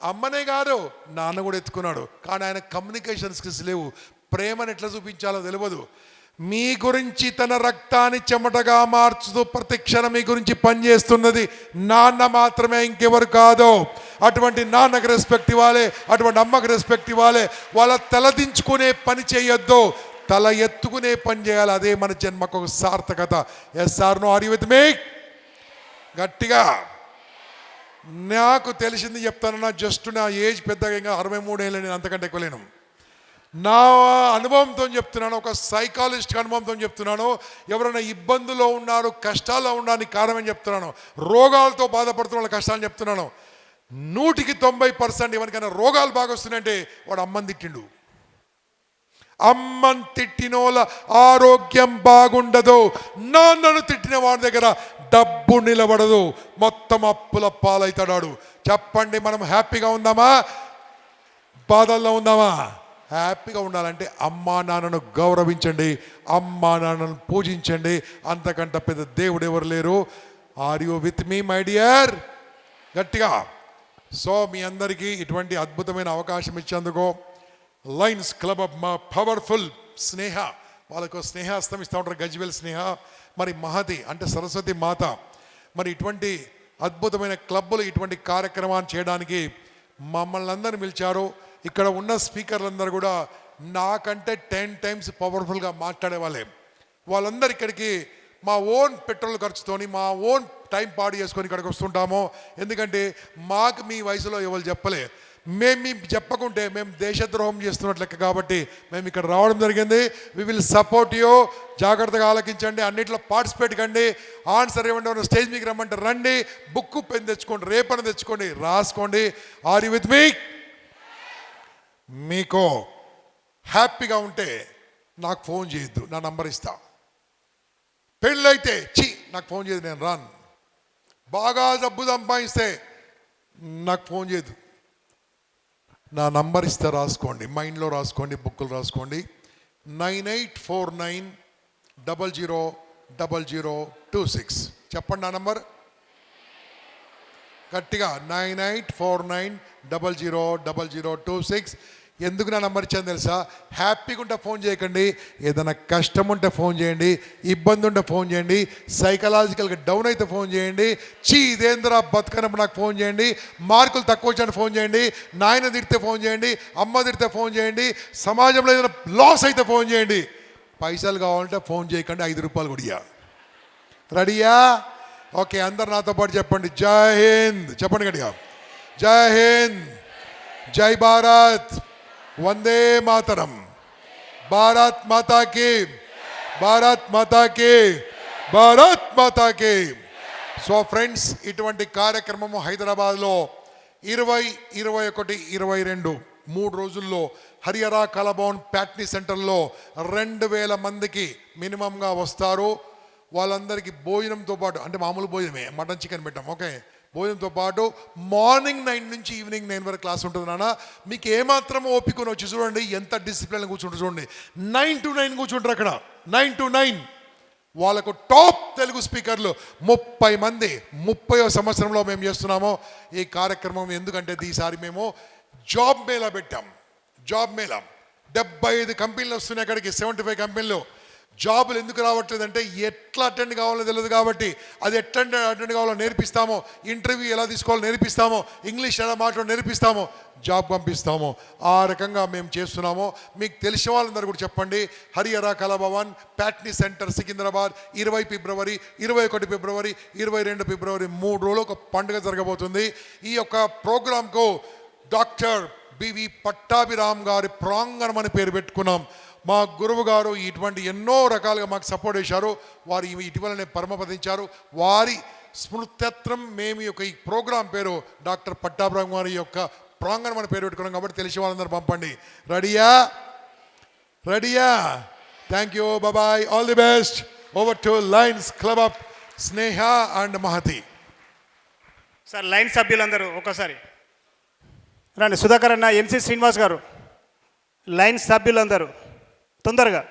Speaker 3: అమ్మనే కాదు, నాన్న కూడా ఎత్తుకున్నాడు. కానీ ఆయన కమ్యూనికేషన్ స్కిల్స్ లేవు. ప్రేమను ఎట్లా చూపించాలో తెలియదు. మీ గురించి తన రక్తాన్ని చెమటగా మార్చుతూ ప్రతి క్షణం మీ గురించి పనిచేస్తున్నది నాన్న మాత్రమే, ఇంకెవరు కాదు. అటువంటి నాన్నకు రెస్పెక్ట్ ఇవ్వాలి, అటువంటి అమ్మకు రెస్పెక్ట్ ఇవ్వాలి. వాళ్ళ తలదించుకునే పని చేయొద్దు, తల ఎత్తుకునే పని చేయాలి. అదే మన జన్మకు ఒక సార్థకత. Yes or no? Are you with me? గట్టిగా. నాకు తెలిసింది చెప్తాను. నా జస్ట్ నా ఏజ్ పెద్దగా ఇంకా 63 ఏళ్ళు, నేను అంతకంటే ఎక్కువ లేను. నా అనుభవంతో చెప్తున్నాను, ఒక సైకాలజిస్ట్ అనుభవంతో చెప్తున్నాను. ఎవరైనా ఇబ్బందుల్లో ఉన్నారు, కష్టాల్లో ఉండడానికి కారణం చెప్తున్నాను. రోగాలతో బాధపడుతున్న వాళ్ళ కష్టాలు చెప్తున్నాను. 100కి 90% ఎవరికైనా రోగాలు బాగా వస్తున్నాయంటే వాడు అమ్మని తిట్టిండు. అమ్మని తిట్టినోళ్ళ ఆరోగ్యం బాగుండదు, నాన్నను తిట్టిన వాడి దగ్గర డబ్బు నిలబడదు, మొత్తం అప్పుల పాలవుతాడు. చెప్పండి, మనం హ్యాపీగా ఉందామా, బాధల్లో ఉందామా? హ్యాపీగా ఉండాలంటే అమ్మా నాన్నను గౌరవించండి, అమ్మా నాన్నను పూజించండి, అంతకంటే పెద్ద దేవుడు ఎవరు లేరు. Are you with me my dear? గట్టిగా. సో మీ అందరికీ ఇటువంటి అద్భుతమైన అవకాశం ఇచ్చేందుకు లయన్స్ క్లబ్ ఆఫ్ మా పవర్ఫుల్ స్నేహ, వాళ్ళకు స్నేహాస్తం ఇస్తూ ఉంటారు, గజ్వెల్ స్నేహ, మరి మహతి అంటే సరస్వతి మాత, మరి ఇటువంటి అద్భుతమైన క్లబ్బులు ఇటువంటి కార్యక్రమాన్ని చేయడానికి మమ్మల్ని అందరిని పిలిచారు. ఇక్కడ ఉన్న స్పీకర్లందరూ కూడా నాకంటే 10 times పవర్ఫుల్గా మాట్లాడే వాళ్ళే. వాళ్ళందరూ ఇక్కడికి మా ఓన్ పెట్రోల్ ఖర్చుతోని, మా ఓన్ టైం పాడు చేసుకొని ఇక్కడికి వస్తుంటాము. ఎందుకంటే మాకు మీ వయసులో ఎవరు చెప్పలే, మేము చెప్పకుంటే మేము దేశద్రోహం చేస్తున్నట్లు లెక్క, కాబట్టి మేము ఇక్కడ రావడం జరిగింది. We will support you. జాగ్రత్తగా ఆలకించండి, అన్నింటిలో పార్టిసిపేట్ కండి, ఆన్సర్ ఏమంటే స్టేజ్ మీకు రమ్మంటే రండి, బుక్ పెన్ తెచ్చుకోండి, రేపని తెచ్చుకోండి, రాసుకోండి. ఆర్ యు విత్ మీ? మీకు హ్యాపీగా ఉంటే నాకు ఫోన్ చేయొద్దు, నా నంబర్ ఇస్తా. పెళ్ళైతే నాకు ఫోన్ చేయదు, నేను రాను. బాగా డబ్బు సంపాదిస్తే నాకు ఫోన్ చేయదు, నా నంబర్ ఇస్తే రాసుకోండి, మైండ్లో రాసుకోండి, బుక్కులు రాసుకోండి. 9849000026. చెప్పండి నా నంబర్ గట్టిగా, 9849000026. ఎందుకు నా నంబర్ ఇచ్చాను తెలుసా? హ్యాపీగా ఉంటే ఫోన్ చేయకండి, ఏదైనా కష్టం ఉంటే ఫోన్ చేయండి, ఇబ్బంది ఉంటే ఫోన్ చేయండి, సైకలాజికల్గా డౌన్ అయితే ఫోన్ చేయండి, ఇదేంద్రా బతుకనప్పుడు నాకు ఫోన్ చేయండి, మార్కులు తక్కువ వచ్చాను ఫోన్ చేయండి, నాయన తిడితే ఫోన్ చేయండి, అమ్మ తిడితే ఫోన్ చేయండి, సమాజంలో ఏదైనా లాస్ అయితే ఫోన్ చేయండి. పైసలు కావాలంటే ఫోన్ చేయకండి, 5 రూపాయలు కూడా. రెడీయా? ఓకే, అందరు నాతో పాటు చెప్పండి, జై హింద్. చెప్పండి గట్టిగా, జై హింద్, జై భారత్, వందే మాతరం, భారత్ మాతాకి, భారత్ మాతాకి, భారత్ మాతాకి. సో ఫ్రెండ్స్, ఇటువంటి కార్యక్రమము హైదరాబాద్లో 20, 21, 22 3 రోజుల్లో హరియరా కళాభవన్ ప్యాట్నీ సెంటర్లో 2000 మందికి మినిమంగా వస్తారు. వాళ్ళందరికీ భోజనంతో పాటు, అంటే మామూలు భోజనమే, మటన్ చికెన్ పెట్టాం, ఓకే, భోజనంతో పాటు మార్నింగ్ 9 నుంచి ఈవినింగ్ 9 వరకు క్లాస్ ఉంటుంది. నాన్న మీకు ఏమాత్రం ఓపికను వచ్చి చూడండి, ఎంత డిసిప్లిన్ కూర్చుంటారు చూడండి. 9 to 9 కూర్చుంటారు అక్కడ, 9 to 9. వాళ్ళకు టాప్ తెలుగు స్పీకర్లు 30 మంది. 30వ సంవత్సరంలో మేము చేస్తున్నాము ఈ కార్యక్రమం. ఎందుకంటే ఈసారి మేము జాబ్ మేళా పెట్టాం. జాబ్ మేళా 75 కంపెనీలు వస్తున్నాయి అక్కడికి, 75 కంపెనీలు. జాబులు ఎందుకు రావట్లేదంటే ఎట్లా అటెండ్ కావాలో తెలియదు కాబట్టి, అది ఎట్లా అటెండ్ కావాలో నేర్పిస్తాము, ఇంటర్వ్యూ ఎలా తీసుకోవాలో నేర్పిస్తాము, ఇంగ్లీష్ ఎలా మాట్లాడో నేర్పిస్తాము, జాబ్ పంపిస్తాము. ఆ రకంగా మేము చేస్తున్నాము. మీకు తెలిసిన వాళ్ళందరూ కూడా చెప్పండి. హరియరా కళాభవన్ ప్యాట్నీ సెంటర్ సికింద్రాబాద్ 20 ఫిబ్రవరి, 21 ఫిబ్రవరి, 22 ఫిబ్రవరి 3 రోజులు ఒక పండుగ జరగబోతుంది. ఈ యొక్క ప్రోగ్రాంకు డాక్టర్ బివి పట్టాభిరామ్ గారి ప్రాంగణం అని పేరు పెట్టుకున్నాం. మా గురువు గారు ఇటువంటి ఎన్నో రకాలుగా మాకు సపోర్ట్ చేశారు. వారు ఇటీవలనే పరమపదించారు. వారి స్మృత్యత్రం మేము యొక్క ఈ ప్రోగ్రాం పేరు డాక్టర్ పట్టాభిరామ్ గారి యొక్క ప్రాంగణం అని పేరు పెట్టుకున్నాం. కాబట్టి తెలిసి వాళ్ళందరూ పంపండి. రెడీయా? రెడీయా? Thank you, boy, all the best. Over to Lions Club of Sneha and Mahathi.
Speaker 2: Sir line సభ్యులందరూ ఒకసారి రండి. సుధాకర్ అన్న, ఎన్సి శ్రీనివాస్ గారు, లైన్ సభ్యులందరూ తొందరగా.